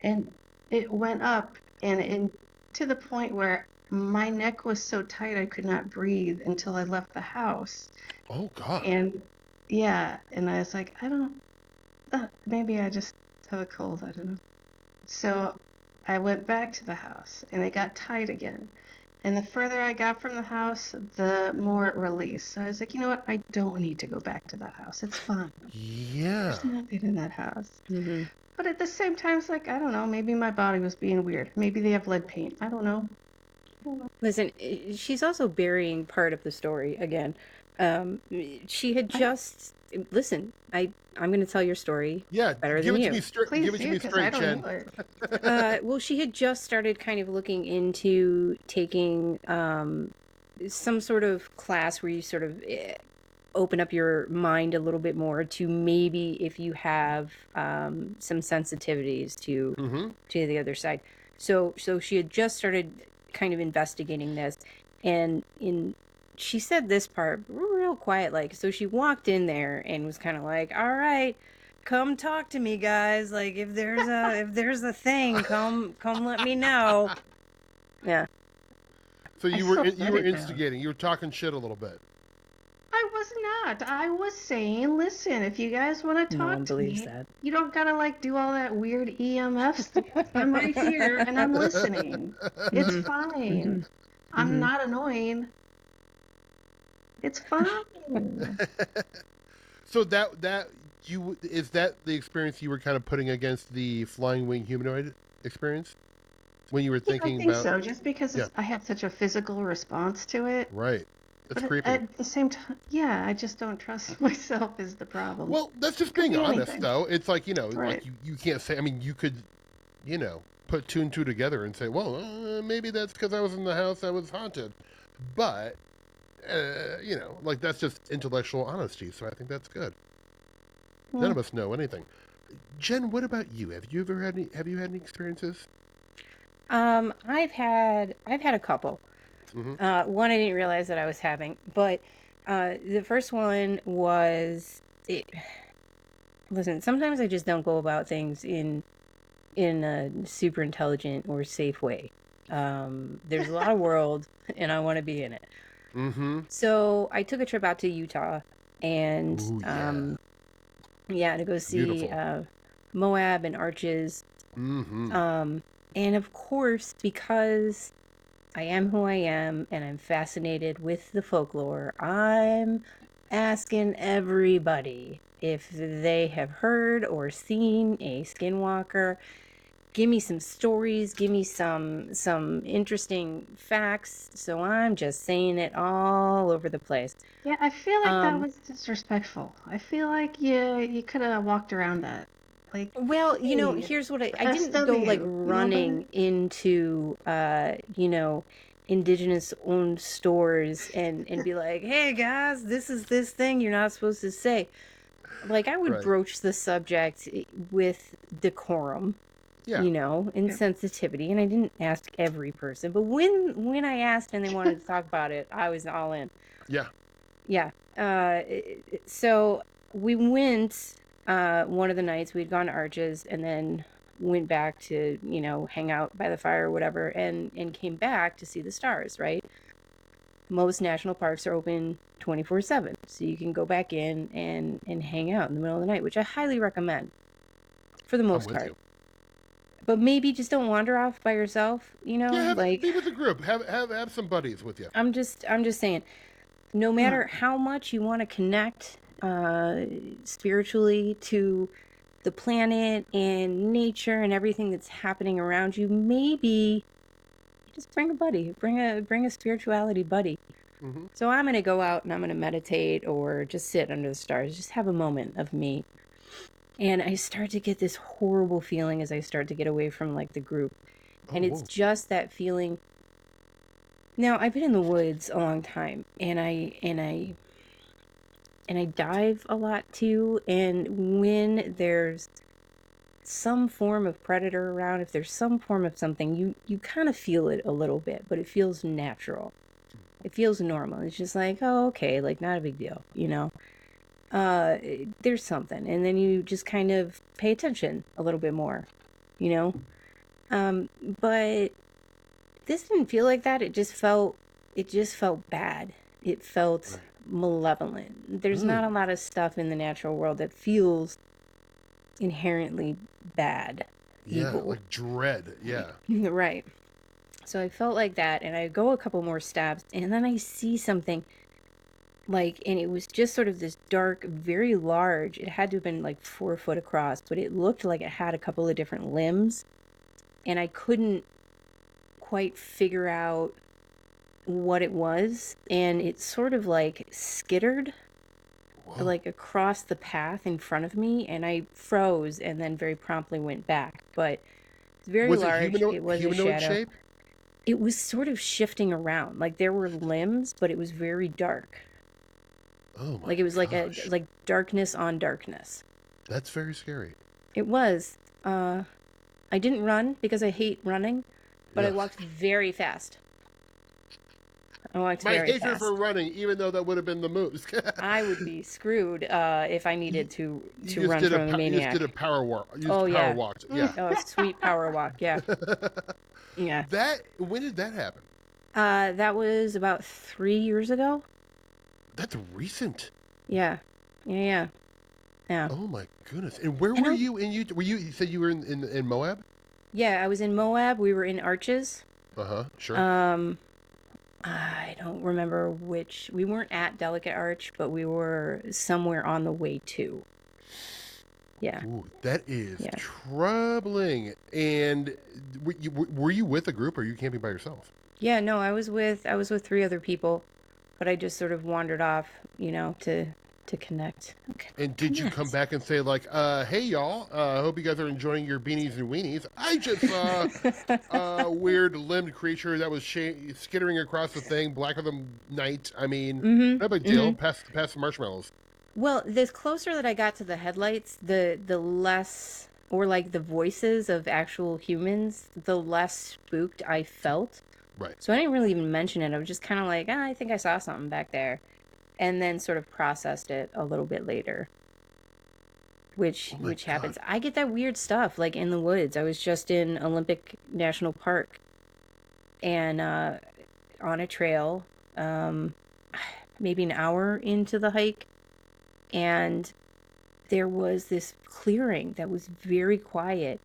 and it went up and to the point where my neck was so tight I could not breathe until I left the house. Oh God. And yeah, and I was like, I don't, maybe I just have a cold. I don't know. So I went back to the house and it got tight again. And the further I got from the house, the more it released. So I was like, you know what? I don't need to go back to that house. It's fine. Yeah. There's nothing in that house. Mm-hmm. But at the same time, it's like, I don't know. Maybe my body was being weird. Maybe they have lead paint. I don't know. Listen, she's also burying part of the story again. She had just listen. I'm going to tell your story Yeah. better Give than it to you. me straight. Please Give it to do, me because I straight, don't Jen. know it. Well, she had just started kind of looking into taking some sort of class where you sort of open up your mind a little bit more to maybe if you have some sensitivities to Mm-hmm. the other side. So she had just started kind of investigating this, and she said this part real quiet, like, so she walked in there and was kind of like, all right, come talk to me, guys. Like, if there's a thing, come let me know. Yeah. So I you still you write were it down. instigating. You were talking shit a little bit. I was not. I was saying, listen, if you guys want to No talk one to believes me, that. you don't gotta like do all that weird EMF stuff. I'm right here and I'm listening. It's Mhm. fine. Mhm. I'm Mhm. not annoying. It's fine. So that you is that the experience you were kind of putting against the flying wing humanoid experience when you were Yeah, I thinking think about? so. Just because Yeah, I have such a physical response to it. right. That's But creepy. at the same time, yeah, I just don't trust myself is the problem. Well, that's just Could being be honest, anything. though. It's like Right. you can't say. I mean, you could, put two and two together and say, well, maybe that's because I was in the house that was haunted, but like that's just intellectual honesty. So I think that's good. None Hmm. of us know anything. Jen, what about you? Have you ever had any? Have you had any experiences? I've had a couple. Mm-hmm. One I didn't realize that I was having, but the first one was it. Listen, sometimes I just don't go about things in a super intelligent or safe way. There's a lot of world, and I want to be in it. Mm-hmm. So I took a trip out to Utah, and Ooh, yeah. yeah, to go see Beautiful. Moab and Arches. Mm-hmm. And of course, because I am who I am and I'm fascinated with the folklore, I'm asking everybody if they have heard or seen a skinwalker. Give me some stories, give me some interesting facts. So I'm just saying it all over the place. Yeah, I feel like that Um was disrespectful. I feel like you could have walked around that. Like, Well, hey, here's what I didn't go like SW, you know what I mean? running into indigenous owned stores and be like, "Hey guys, this is this thing you're not supposed to say." Like I would Right. broach the subject with decorum, Yeah. and Yeah. sensitivity, and I didn't ask every person, but when I asked and they wanted to talk about it, I was all in. Yeah. Yeah. So we went one of the nights we'd gone to Arches and then went back to, hang out by the fire or whatever and came back to see the stars, right? Most national parks are open 24/7. So you can go back in and hang out in the middle of the night, which I highly recommend for the I'm most with part. you. But maybe just don't wander off by yourself, Yeah. like Be with a group. Have some buddies with you. I'm just saying, no Yeah. matter how much you want to connect spiritually to the planet and nature and everything that's happening around you, maybe just bring a buddy, bring a spirituality buddy. Mm-hmm. So I'm gonna go out and I'm gonna meditate or just sit under the stars, just have a moment of me. And I start to get this horrible feeling as I start to get away from like the group. Oh, And it's whoa. just that feeling. Now, I've been in the woods a long time and I dive a lot too. And when there's some form of predator around, if there's some form of something, you kind of feel it a little bit, but it feels natural. It feels normal. It's just like, oh, okay, like not a big deal, there's something, and then you just kind of pay attention a little bit more, you know. But this didn't feel like that. It just felt bad. It felt Right. malevolent. There's not a Mm. lot of stuff in the natural world that feels inherently bad, Yeah. evil. Like dread. Yeah. Right. So I felt like that, and I go a couple more steps, and then I see something and it was just sort of this dark, very large. It had to have been like 4 foot across, but it looked like it had a couple of different limbs, and I couldn't quite figure out what it was, and it sort of like skittered Whoa. like across the path in front of me, and I froze and then very promptly went back. But it's very Was it large. It was a humanoid shadow. shape? It was sort of shifting around. Like there were limbs, but it was very dark. Oh my Like it was gosh. like darkness on darkness. That's very scary. It was. I didn't run because I hate running, but I Yeah. walked very fast. Oh, it's My very hatred for fast. running, even though that would have been the moose. I would be screwed if I you, needed to you to just run did from a you just did a maniac. power walk. You Oh just power yeah. walked. Yeah. Oh, sweet power walk. Yeah. Yeah. When did that happen? That was about 3 years ago. That's recent. Yeah. Yeah. Yeah. Oh my goodness! And where And were you in Utah? You said you were in Moab? yeah, I was in Moab. We were in Arches. Sure. I don't remember which. We weren't at Delicate Arch, but we were somewhere on the way to. Yeah. Ooh, that is Yeah. troubling. And were you with a group, or are you camping by yourself? Yeah, no, I was with 3 other people, but I just sort of wandered off, to connect. And did you come back and say like, "Hey y'all, I hope you guys are enjoying your beanies and weenies. I just saw a weird limbed creature that was skittering across the thing, blacker than night. I mean, Mhm. no big deal. Pass the marshmallows." Well, the closer that I got to the headlights, the less, or like the voices of actual humans, the less spooked I felt. Right. So I didn't really even mention it. I was just kind of like, I think I saw something back there. And then sort of processed it a little bit later, which Oh my happens. God. I get that weird stuff, like in the woods. I was just in Olympic National Park and on a trail, maybe an hour into the hike, and there was this clearing that was very quiet,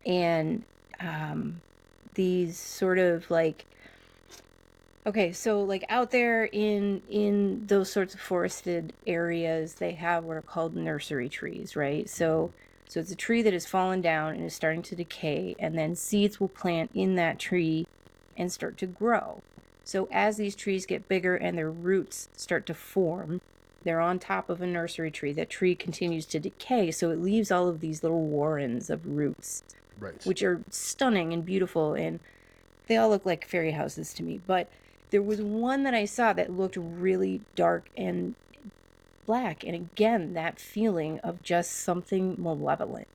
and these sort of like, okay, so like out there in those sorts of forested areas, they have what are called nursery trees, right? So it's a tree that has fallen down and is starting to decay, and then seeds will plant in that tree and start to grow. So as these trees get bigger and their roots start to form, they're on top of a nursery tree. That tree continues to decay, so it leaves all of these little warrens of roots, Right. which are stunning and beautiful, and they all look like fairy houses to me. But there was one that I saw that looked really dark and black, and again, that feeling of just something malevolent.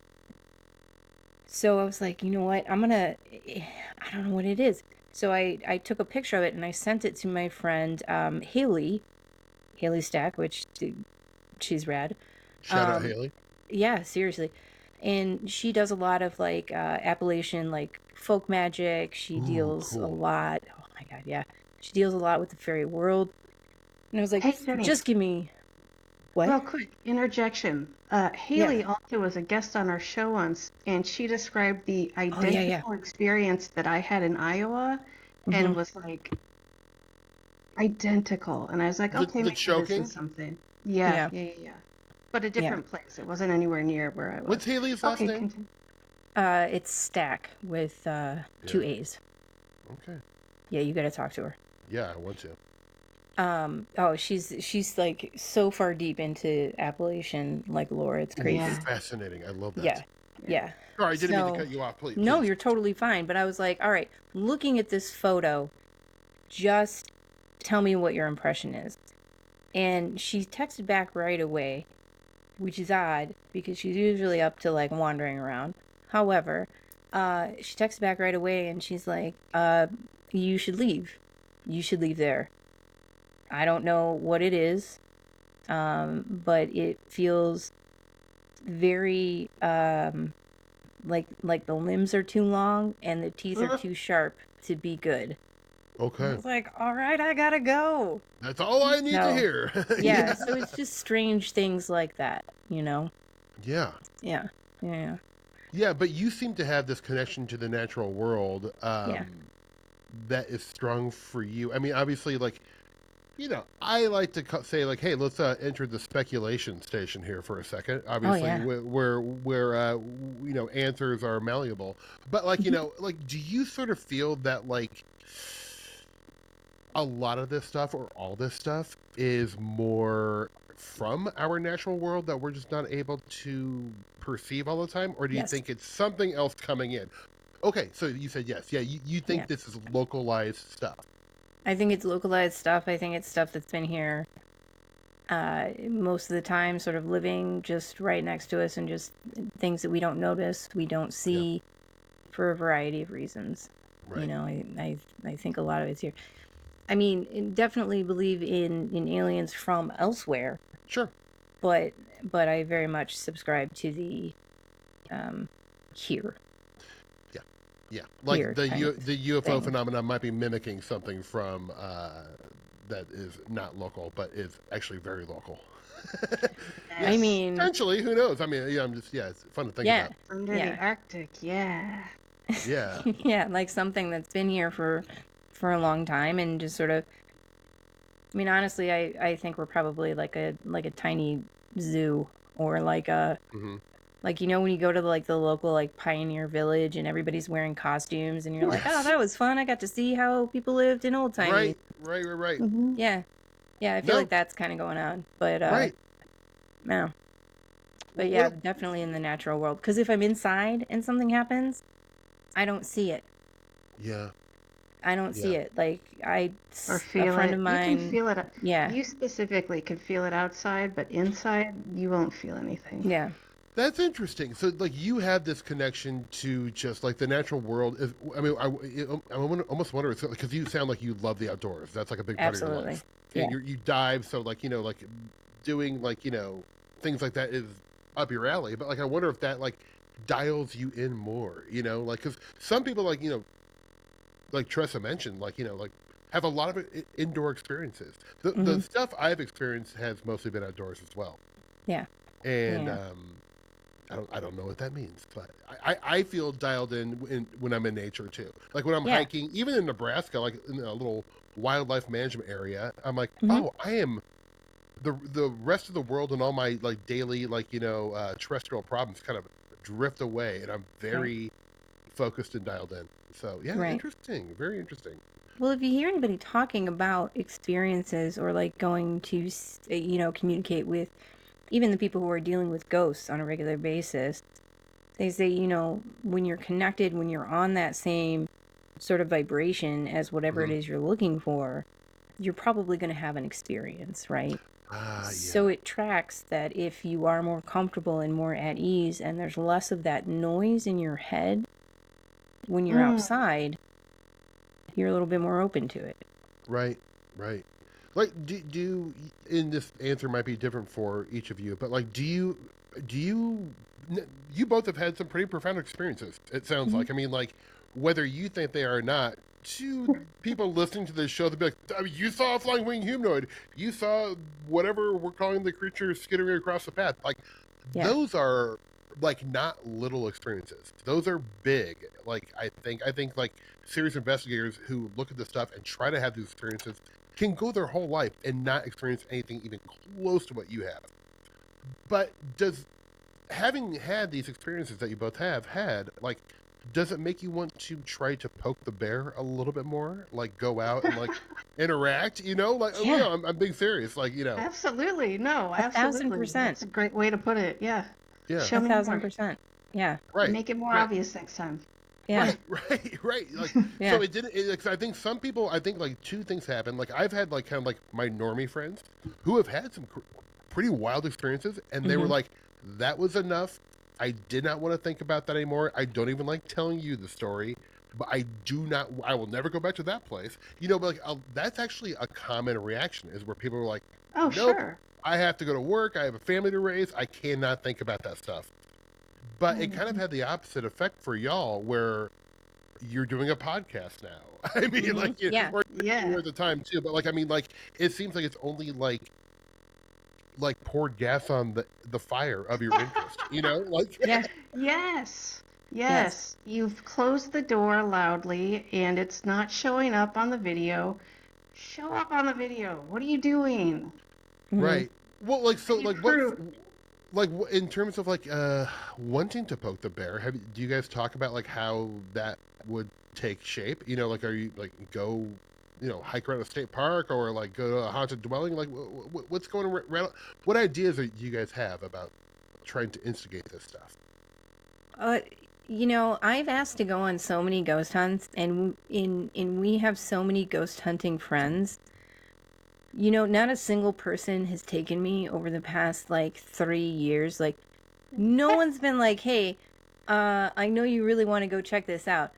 So I was like, you know what, I don't know what it is. So I took a picture of it and I sent it to my friend Haley Stack, which she's rad. Shout out Haley. Yeah, seriously. And she does a lot of like Appalachian like folk magic. She deals a cool. lot. Oh my God, yeah. She deals a lot with the fairy world. And I was like, Hey, Jenny. just give me what? Real quick interjection. Haley also was a guest on our show once, and she described the identical experience that I had in Iowa, and was like identical. And I was like, okay, the maybe choking? this is something. Yeah. But a different place. It wasn't anywhere near where I was. What's Haley's last name? Continue. It's Stack with 2 A's. Okay. Yeah, you got to talk to her. Yeah, I want to. Oh, she's like so far deep into Appalachian like lore. It's crazy. Yeah. Fascinating. I love that. Yeah. Sorry, I didn't mean to cut you off. Please. No, you're totally fine. But I was like, all right, looking at this photo, just tell me what your impression is. And she texted back right away, which is odd because she's usually up to like wandering around. However, she texted back right away and she's like, you should leave. You should leave there. I don't know what it is, but it feels very like the limbs are too long and the teeth are too sharp to be good. Okay. I was like, all right, I gotta go. That's all I need to hear. Yeah, so it's just strange things like that, you know? Yeah. Yeah. Yeah, but you seem to have this connection to the natural world that is strong for you. I mean, obviously, like, you know, I like to say, like, hey, let's enter the speculation station here for a second. Obviously, where you know, answers are malleable. But, like, you know, like, do you sort of feel that, like, a lot of this stuff or all this stuff is more from our natural world that we're just not able to perceive all the time? Or do you think it's something else coming in? Okay, so you said yes. Yeah, you think this is localized stuff. I think it's localized stuff. I think it's stuff that's been here most of the time, sort of living just right next to us, and just things that we don't notice, we don't see for a variety of reasons. Right. You know, I think a lot of it's here. I mean, definitely believe in aliens from elsewhere, Sure. but I very much subscribe to the here Yeah. Yeah. Like here the kind of the UFO thing. phenomenon might be mimicking something from that is not local, but is actually very local. Yeah. I Yes. mean, Potentially, who knows? I mean, yeah, it's fun to think yeah, about. Under the yeah, Arctic, yeah. Yeah. yeah, like something that's been here for a long time and just sort of. I mean, honestly, I think we're probably like a tiny zoo or like a Hmm. like when you go to like the local like pioneer village and everybody's wearing costumes and you're like, oh, Yes. that was fun. I got to see how people lived in old timey. Right. Hmm. Yeah, yeah, I feel No, like that's kind of going on, but right. no, but yeah, What? definitely in the natural world. Because if I'm inside and something happens, I don't see it. Yeah. I don't see Yeah. it. Like a Feel friend it. of You can mine. feel it. Yeah, You specifically can feel it outside, but inside, you won't feel anything. yeah, That's interesting. So, like, you have this connection to just like the natural world. I mean, almost wonder because you sound like you love the outdoors. That's like a big part of your absolutely. life, and Yeah. you dive. So, like, like doing like things like that is up your alley. But like, I wonder if that like dials you in more. Like because some people like Tressa mentioned, like have a lot of indoor experiences. The Hmm. stuff I've experienced has mostly been outdoors as well, Yeah. and Yeah. I don't know what that means, but I feel dialed in when I'm in nature too. Like when I'm Yeah. hiking, even in Nebraska, like in a little wildlife management area, I'm like, Hmm. oh, I am the rest of the world and all my like daily terrestrial problems kind of drift away, and I'm Right. very focused and dialed in. So yeah, Right. interesting, very interesting. Well, if you hear anybody talking about experiences or like going to, communicate with even the people who are dealing with ghosts on a regular basis, they say, when you're connected, when you're on that same sort of vibration as whatever it Hmm. is you're looking for, you're probably going to have an experience, right? Ah, So yeah. it tracks that if you are more comfortable and more at ease and there's less of that noise in your head when you're Mm. outside, you're a little bit more open to it. Right, right. Like, and this answer might be different for each of you, but like, do you, you both have had some pretty profound experiences, it sounds Hmm. like. I mean, like, whether you think they are or not, to people listening to this show, they'll be like, I mean, you saw a flying winged humanoid, you saw whatever we're calling the creature skittering across the path. Like, Yeah. those are like not little experiences. Those are big. Like I think like serious investigators who look at this stuff and try to have these experiences can go their whole life and not experience anything even close to what you have. But does having had these experiences that you both have had, like, does it make you want to try to poke the bear a little bit more? Like go out and like interact, Like Yeah. I'm being serious. Like, Absolutely. No, absolutely. 1,000%. That's a great way to put it. Yeah. yeah. Show A me thousand more. percent. Yeah. Right. Make it more Right. obvious next time. Yeah. Right. Like, so Yeah. it didn't. Like, I think some people. I think like two things happen. Like, I've had like kind of like my normie friends who have had some pretty wild experiences, and they were Hmm. like, "That was enough. I did not want to think about that anymore. I don't even like telling you the story, but I do not. I will never go back to that place. But like that's actually a common reaction is where people are like, Oh, "Nope, sure. I have to go to work. I have a family to raise. I cannot think about that stuff." But it kind of Mhm. had the opposite effect for y'all, where you're doing a podcast now. I mean, Hmm. like, Yeah. or you were Yeah. at the time too. But like, I mean, like, it seems like it's only like poured gas on the fire of your interest. Like, Yeah. Yes. Yes. Yes. You've closed the door loudly and it's not showing up on the video. Show up on the video. What are you doing? Hmm. right. Well, like, so, I need like, what, proof. like, in terms of like, wanting to poke the bear, do you guys talk about like how that would take shape? Like, are you like go, hike around a state park or like go to a haunted dwelling? Like, what's going around? What ideas do you guys have about trying to instigate this stuff? Uh, I've asked to go on so many ghost hunts, and we have so many ghost hunting friends. Not a single person has taken me over the past like 3 years. Like, no one's been like, "Hey, I know you really want to go check this out.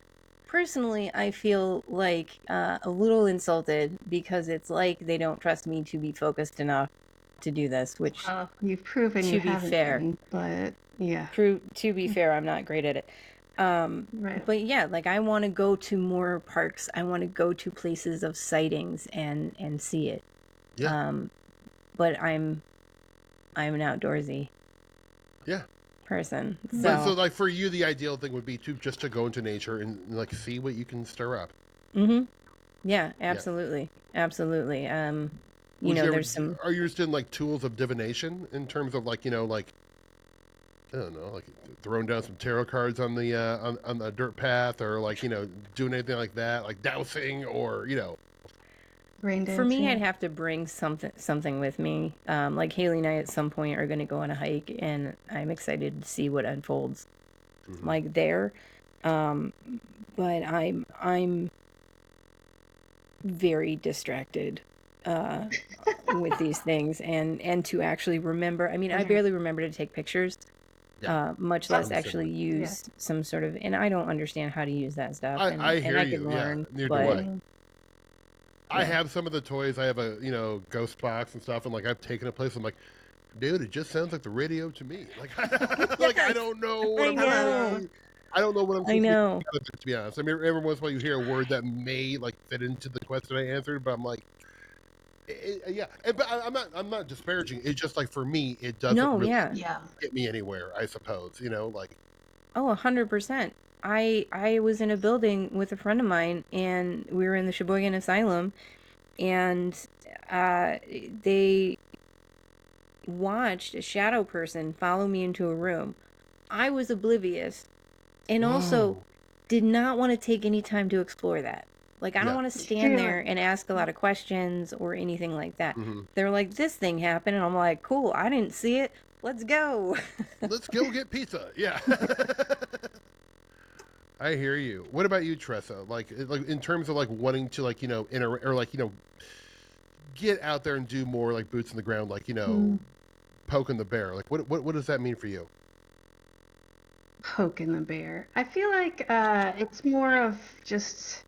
personally, I feel like a little insulted because it's like they don't trust me to be focused enough to do this, which, Well, you've proven you to be haven't fair, been, but yeah, I'm not great at it. right. But yeah, like I want to go to more parks. I want to go to places of sightings and see it. Yeah. But I'm an outdoorsy Yeah. person, But so so like for you, the ideal thing would be to go into nature and like see what you can stir up. yeah, Yeah. absolutely, absolutely. Would you ever? There's some. Are you interested in like tools of divination in terms of like like I don't know, like throwing down some tarot cards on the on the dirt path, or like doing anything like that, like dowsing, or Rain For me, I'd dancing. have to bring something with me. Like Haley and I at some point are going to go on a hike, and I'm excited to see what unfolds Mhm. like there. Um, but I'm very distracted with these things, and to actually remember. I mean, I Yeah. barely remember to take pictures, Yeah. much I'm less the same way. actually use some sort of. And I don't understand how to use that stuff, I and hear I can you. Yeah, learn, neither do but I. Mhm. I yeah. have some of the toys. I have a ghost box and stuff, and like I've taken a place. I'm like, dude, it just sounds like the radio to me. Like, like I Yes, don't know what I I'm know. really. I don't know what I'm I supposed to be know. out of it, to be honest. I mean, every once in a while you hear a word that may like fit into the question I answered, but I'm like, yeah. But I'm not disparaging. It's just like for me, it doesn't No, really yeah. Yeah. get me anywhere. I suppose like. Oh, 100%. I was in a building with a friend of mine, and we were in the Sheboygan Asylum, and uh, they watched a shadow person follow me into a room. I was oblivious, and also Whoa. did not want to take any time to explore that. Like, I don't Yeah. want to stand Really? there and ask a lot of questions or anything like that. Hmm. They're like, this thing happened, and I'm like, cool, I didn't see it. Let's go. Let's go get pizza. Yeah. I hear you. What about you, Tressa? Like in terms of like wanting to like or like get out there and do more like boots on the ground, like Mm, poking the bear. Like what does that mean for you? poking the bear. I feel like it's more of just,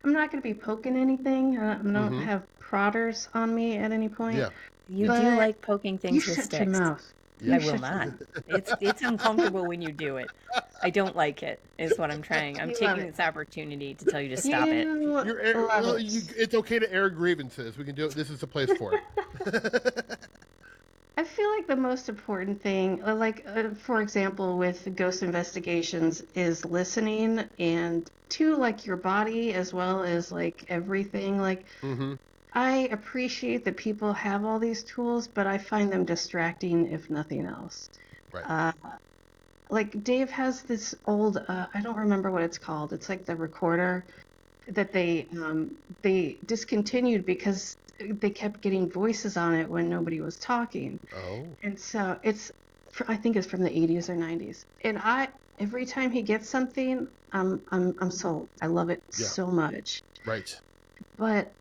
I'm not going to be poking anything. I don't Mm-hmm. have prodders on me at any point. Yeah. You Yeah. do But like poking you things with shut your sticks. mouth. Yeah. You I will shut your not. mouth. It's uncomfortable when you do it. I don't like it, is what I'm trying. I'm You love taking it. this opportunity to tell you to stop it. You You're love well, it. it's okay to air grievances. We can do it. This is the place for it. I feel like the most important thing, for example, with ghost investigations, is listening and to like your body as well as like everything. Like, Mm-hmm. I appreciate that people have all these tools, but I find them distracting if nothing else. Right. Uh, like Dave has this old, I don't remember what it's called. It's like the recorder that they discontinued because they kept getting voices on it when nobody was talking. Oh. And so I think it's from the 80s or 90s. And every time he gets something, I'm sold. I love it Yeah. so much. Right. But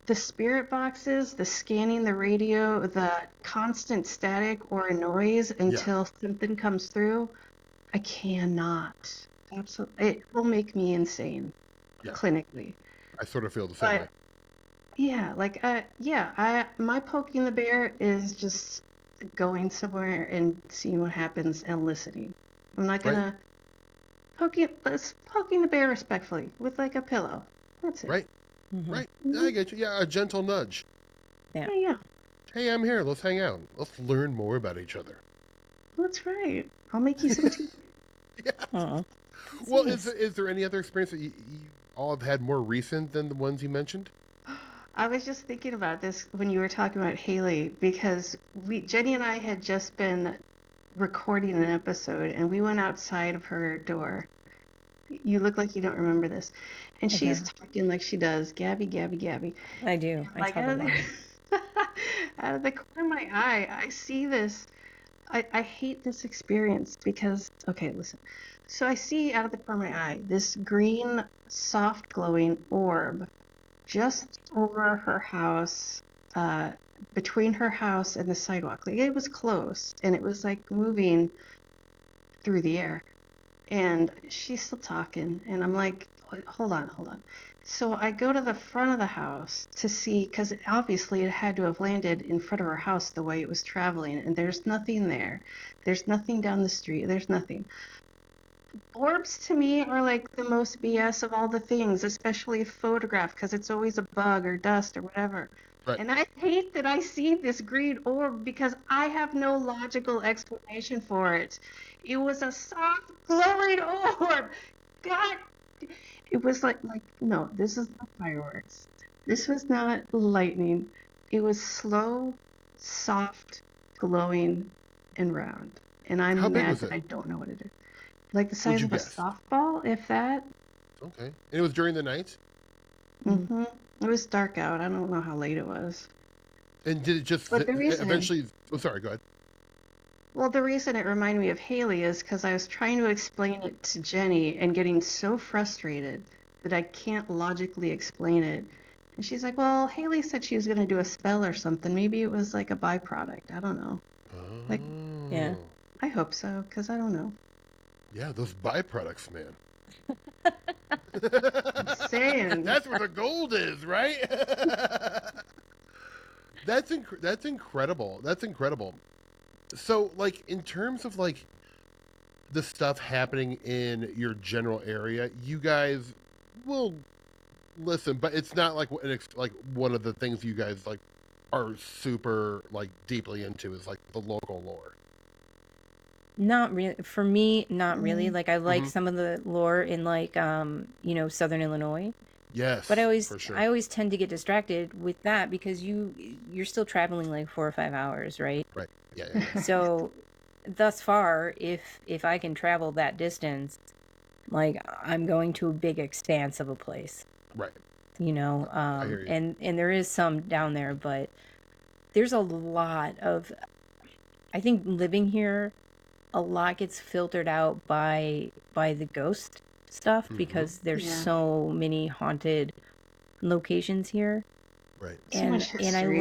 the spirit boxes, the scanning the radio, the constant static or noise Yeah. until something comes through, I cannot. Absolutely. It will make me insane Yeah. clinically. I sort of feel the same way. But yeah, my poking the bear is just going somewhere and seeing what happens and listening. I'm not Right. gonna poking the bear respectfully with like a pillow. That's it. Right. Hmm. Right. I get you. Yeah, a gentle nudge. Yeah. Yeah, yeah. Hey, I'm here. Let's hang out. Let's learn more about each other. That's right. I'll make you some tea. Yeah. Aw. Well, Nice. is there any other experience that you all have had more recent than the ones you mentioned? I was just thinking about this when you were talking about Haley because Jenny and I had just been recording an episode and we went outside of her door. You look like you don't remember this. And I she's do. talking like she does, Gabby, Gabby, Gabby. I do. I Like talk a lot. out of the corner of my eye, I see this. I hate this experience because, okay, listen. So I see out of the corner of my eye this green, soft glowing orb just over her house, uh, between her house and the sidewalk. Like it was close and it was like moving through the air. And she's still talking, and I'm like, hold on, hold on. So I go to the front of the house to see, because obviously it had to have landed in front of her house the way it was traveling, and there's nothing there. There's nothing down the street. There's nothing. Orbs to me are like the most BS of all the things, especially photograph, because it's always a bug or dust or whatever. Right. And I hate that I see this green orb because I have no logical explanation for it. It was a soft, glowing orb. God, it was like no, this is not fireworks. This was not lightning. It was slow, soft, glowing, and round. And How I'm big mad was that it? I don't know what it is. Like the Would size you of a guess? softball, if that. Okay. And it was during the night? Mm-hmm. It was dark out. I don't know how late it was. And did it just But the reason, eventually... Oh, sorry, go ahead. well, the reason it reminded me of Haley is because I was trying to explain it to Jenny and getting so frustrated that I can't logically explain it. And she's like, well, Haley said she was going to do a spell or something. Maybe it was like a byproduct. I don't know. Like, Yeah. Oh. I hope so, because I don't know. Yeah, those byproducts, man. Saying. That's where the gold is, right? That's incredible. That's incredible. So, like, in terms of like the stuff happening in your general area, you guys will listen, but it's not like like one of the things you guys like are super like deeply into is like the local lore. Not really. For me, not really. Mm. Like I like Mhm. some of the lore in like Southern Illinois. Yes, But for sure. I always tend to get distracted with that because you're still traveling like 4 or 5 hours, right? Right. Yeah, yeah, yeah. So thus far, if I can travel that distance, like I'm going to a big expanse of a place, Right. I hear you. and there is some down there, but there's a lot of, I think living here, a lot gets filtered out by the ghost stuff Mhm. because there's Yeah. so many haunted locations here. Right. So much And I history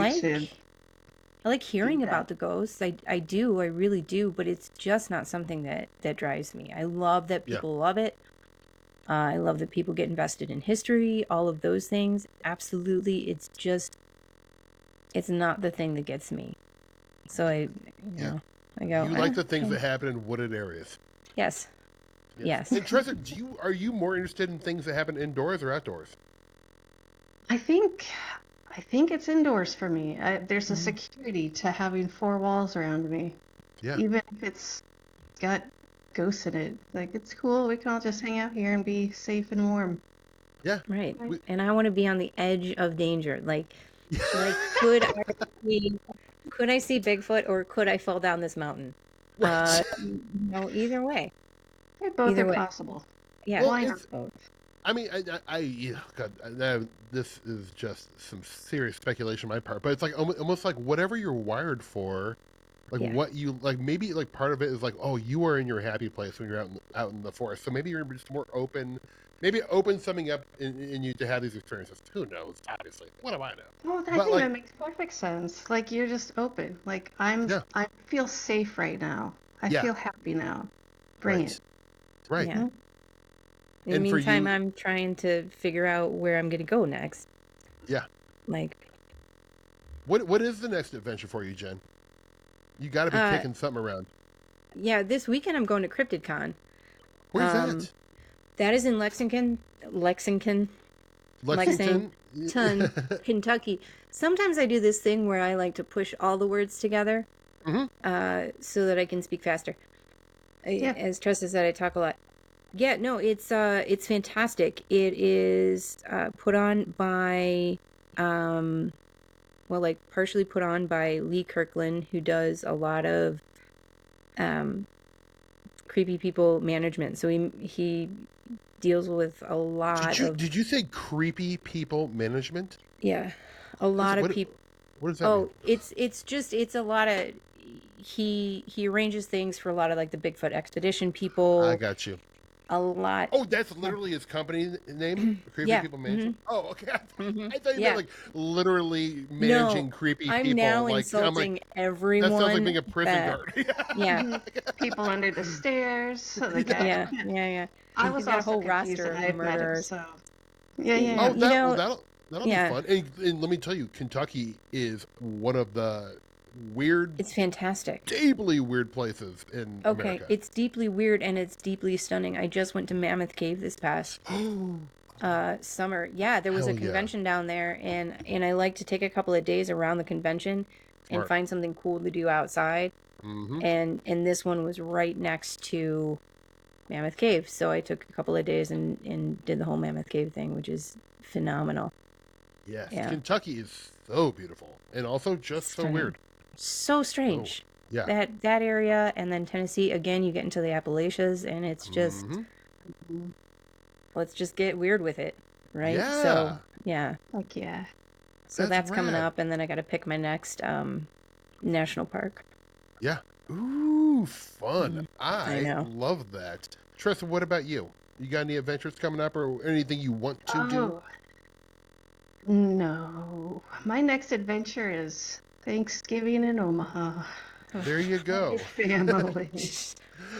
like to hearing do that. about the ghosts. I do, I really do, but it's just not something that drives me. I love that Yeah. people love it. I love that people get invested in history, all of those things. Absolutely. It's not the thing that gets me. So Yeah. I go, You like the things okay. that happen in wooded areas. Yes. Yes. And Tressa, are you more interested in things that happen indoors or outdoors? I think it's indoors for me. There's a Mhm. security to having four walls around me, Yeah. even if it's got ghosts in it. Like it's cool. We can all just hang out here and be safe and warm. Yeah. Right. We, And I want to be on the edge of danger. Like could see could I see Bigfoot or could I fall down this mountain? right. Either way. Both Either are way. possible. Yeah. Well, Why it's. not both? I mean, yeah, God, now this is just some serious speculation on my part, but it's like almost like whatever you're wired for, like Yeah. what you like. Maybe like part of it is like, oh, you are in your happy place when you're out in the forest, so maybe you're just more open. Maybe open something up in you to have these experiences. Who knows? Obviously, what do I know? Well, I But think like, that makes perfect sense. Like you're just open. Like yeah, I feel safe right now. I yeah, feel happy now. Bring right, it. right. Yeah. Mhm. In the And for meantime, you, I'm trying to figure out where I'm going to go next. yeah. Like, What is the next adventure for you, Jen? You got to be uh, kicking something around. yeah, this weekend I'm going to CryptidCon. Where's Um, that? that is in Lexington, Lexington. Kentucky. Sometimes I do this thing where I like to push all the words together, Hmm. so that I can speak faster. Yeah. As Tressa said, I talk a lot. Yeah, no, it's fantastic. It is put on by partially put on by Lee Kirkland, who does a lot of creepy people management. So he deals with a lot of Did you say creepy people management? a lot of What people. does that mean? Oh, it's a lot of he arranges things for a lot of like the Bigfoot expedition I people. got you. a lot. Oh, that's literally his company name, Creepy Yeah. People Mansion. Oh, okay. I thought you Yeah. meant like literally No, managing creepy I'm people. now Like I'm like, insulting that sounds like being everyone a prison that, guard. yeah, Mhm. People under the stairs. So the guy. yeah, yeah. I He's was got a also whole confused roster and of I've met him. murderers. So yeah. Oh, You know, that'll be yeah, fun. And let me tell you, Kentucky is one of the weird, it's fantastic. deeply weird places in Okay, America. it's deeply weird and it's deeply stunning. I just went to Mammoth Cave this past summer. Yeah, there was a Hell yeah. convention down there, and I like to take a couple of days around the convention and Smart. find something cool to do outside. Mm-hmm. And this one was right next to Mammoth Cave, so I took a couple of days and did the whole Mammoth Cave thing, which is phenomenal. Yes, Yeah, Kentucky is so beautiful and also just so stunning. weird. So strange. Yeah. That area, and then Tennessee again. You get into the Appalachians, and it's just Mhm. let's just get weird with it, right? Yeah. So yeah, Like yeah. so that's coming rad. up, and then I got to pick my next national park. Yeah. Ooh, fun. I I know. love that. Tressa, what about you? You got any adventures coming up or anything you want to do? Oh no. My next adventure is Thanksgiving in Omaha. There you go. With family. But is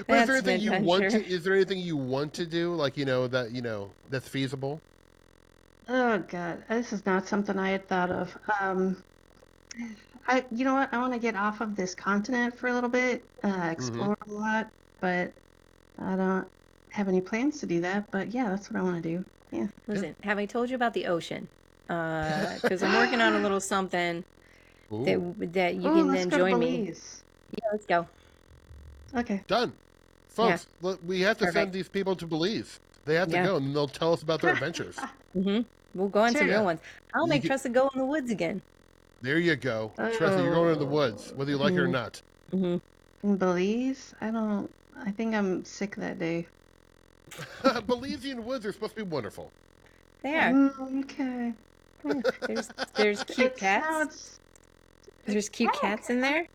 That's there an anything you want adventure. to is there anything you want to do like that's feasible? Oh God, this is not something I had thought of. You know what? I want to get off of this continent for a little bit, Mhm. explore a lot, but I don't have any plans to do that. But yeah, that's what I want to do. Yeah. Listen, have I told you about the ocean? Because I'm working on a little something Ooh. that you Oh, can let's then go to join me. Belize. Yeah, let's go. Okay. Done. Folks, look, we have to send Perfect. these people to Belize. They have to Yeah. go and they'll tell us about their adventures. We'll go on some Sure. real Yeah. ones. I'll You make get- Tressa go in the woods again. There you go. Tressa, you're going in the woods, whether you like it or Mhm. not. In Belize? I think I'm sick that day. Belizean woods are supposed to be wonderful. They are. Okay. There's cute It cats. sounds. There's cute Oh, cats in there.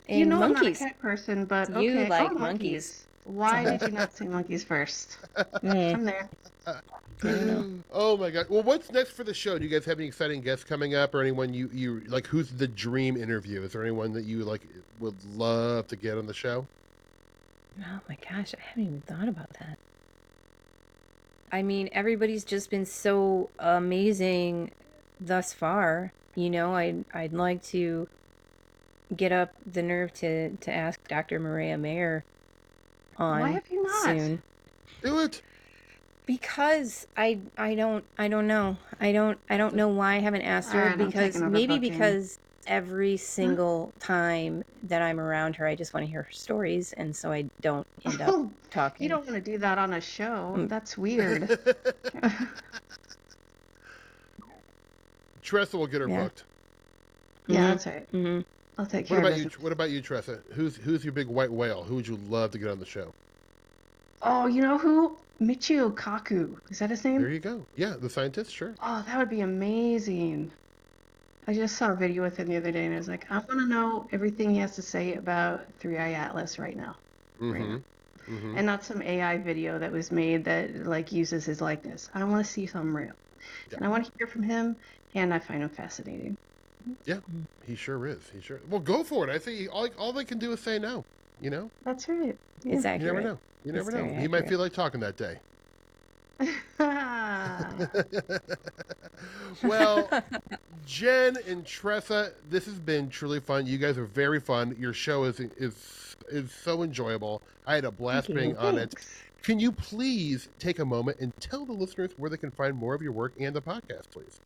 you And know I'm not a monkeys. cat person, but You okay. like Oh, monkeys. Why did you not say monkeys first? Mm, I'm there. I don't know. Oh my god. Well, what's next for the show? Do you guys have any exciting guests coming up or anyone you like who's the dream interview? Is there anyone that you like would love to get on the show? Oh my gosh, I haven't even thought about that. I mean, everybody's just been so amazing thus far. You know, I'd like to get up the nerve to ask Dr. Maria Mayer Why on have you not? soon. Do it. Because I don't know. I don't know why I haven't asked her. Alright, I'm Because taking over maybe booking. because every single time that I'm around her, I just want to hear her stories, and so I don't end up You talking. don't want to do that on a show. Mm. That's weird. Tressa will get her Yeah. booked. Yeah, Mhm. that's right. Mhm. I'll take What care about of you? business. What about you, Tressa? Who's your big white whale? Who would you love to get on the show? Oh, you know who? Michio Kaku. Is that his There name? you go. Yeah, the scientist. Sure. Oh, that would be amazing. I just saw a video with him the other day, and I was like, I want to know everything he has to say about Three Eye Atlas right now. Mm-hmm. Mm-hmm. And not some AI video that was made that like uses his likeness. I want to see something real. Yeah. And I want to hear from him, and I find him fascinating. Yeah, he sure is. He sure. Well, go for it. I think all they can do is say no. You know. That's right. It's You never accurate. know. You never It's know. very He might accurate. feel like talking that day. Yeah. Well, Jen and Tressa, this has been truly fun. You guys are very fun. Your show is so enjoyable. I had a blast Thank you. being on it. Thanks. Can you please take a moment and tell the listeners where they can find more of your work and the podcast, please?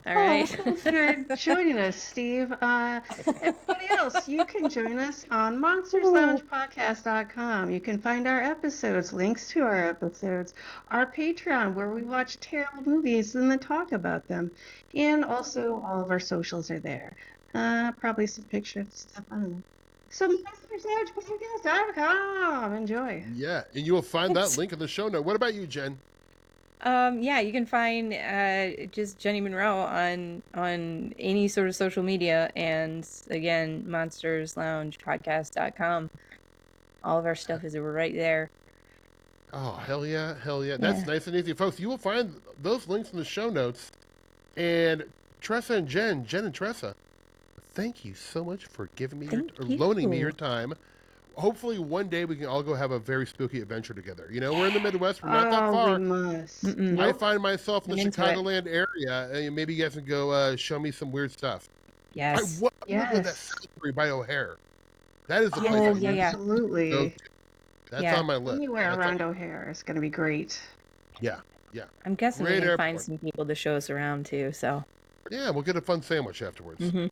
All right. Thanks for joining us, Steve. Everybody else, you can join us on monstersloungepodcast.com. You can find our episodes, links to our episodes, our Patreon, where we watch terrible movies and then talk about them. And also, all of our socials are there. Probably some pictures and stuff. I don't know. So, monstersloungepodcast.com. Enjoy. Yeah, and you will find that link in the show note. What about you, Jen? Yeah, you can find just Jeni Monroe on any sort of social media, and again, monstersloungepodcast.com. All of our stuff is right there. Oh, hell yeah, hell yeah. That's Yeah. nice and easy. Folks, you will find those links in the show notes. And Tressa and Jen and Tressa, thank you so much for giving me Thank or loaning me you. your time. Hopefully one day we can all go have a very spooky adventure together. You know, we're in the Midwest, we're not that Oh, we far. must. Mm-mm. I Nope. find myself in I'm the into it. Chicagoland area, and maybe you guys can go show me some weird stuff. I Yes. want to go to that Yes. factory by O'Hare. That is the place Oh, I Yes, yeah, need yeah. to go absolutely. to. That's Yeah. on my list. Anywhere That's around O'Hare is going to be great. yeah, yeah. I'm guessing we Great can find airport. some people to show us around too. So. Yeah, we'll get a fun sandwich afterwards. Mm-hmm.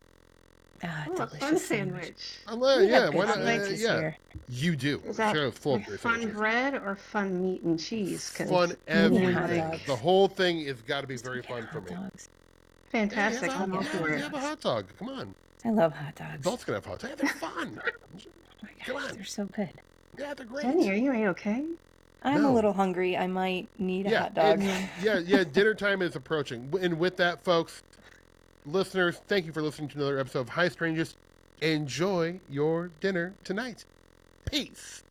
Ah, Oh, a delicious fun sandwich. sandwich. We Yeah, have why good not? sandwiches Yeah, here. you do. Is that Sure, full of great fun sandwiches. bread or fun meat and cheese? Fun Because everything. hot dogs. The whole thing has got to be Just very to get fun for hot me. dogs. Yeah, fantastic. I'm all for have it. a hot dog. Come on. I love hot dogs. Adults can have hot dogs. Yeah, they're fun. Oh my Come gosh, on. they're so good. Yeah, they're great. Jenny, are you okay? I'm No. a little hungry. I might need a Yeah, hot dog. yeah, dinner time is approaching. And with that, folks, listeners, thank you for listening to another episode of High Strangers. Enjoy your dinner tonight. Peace.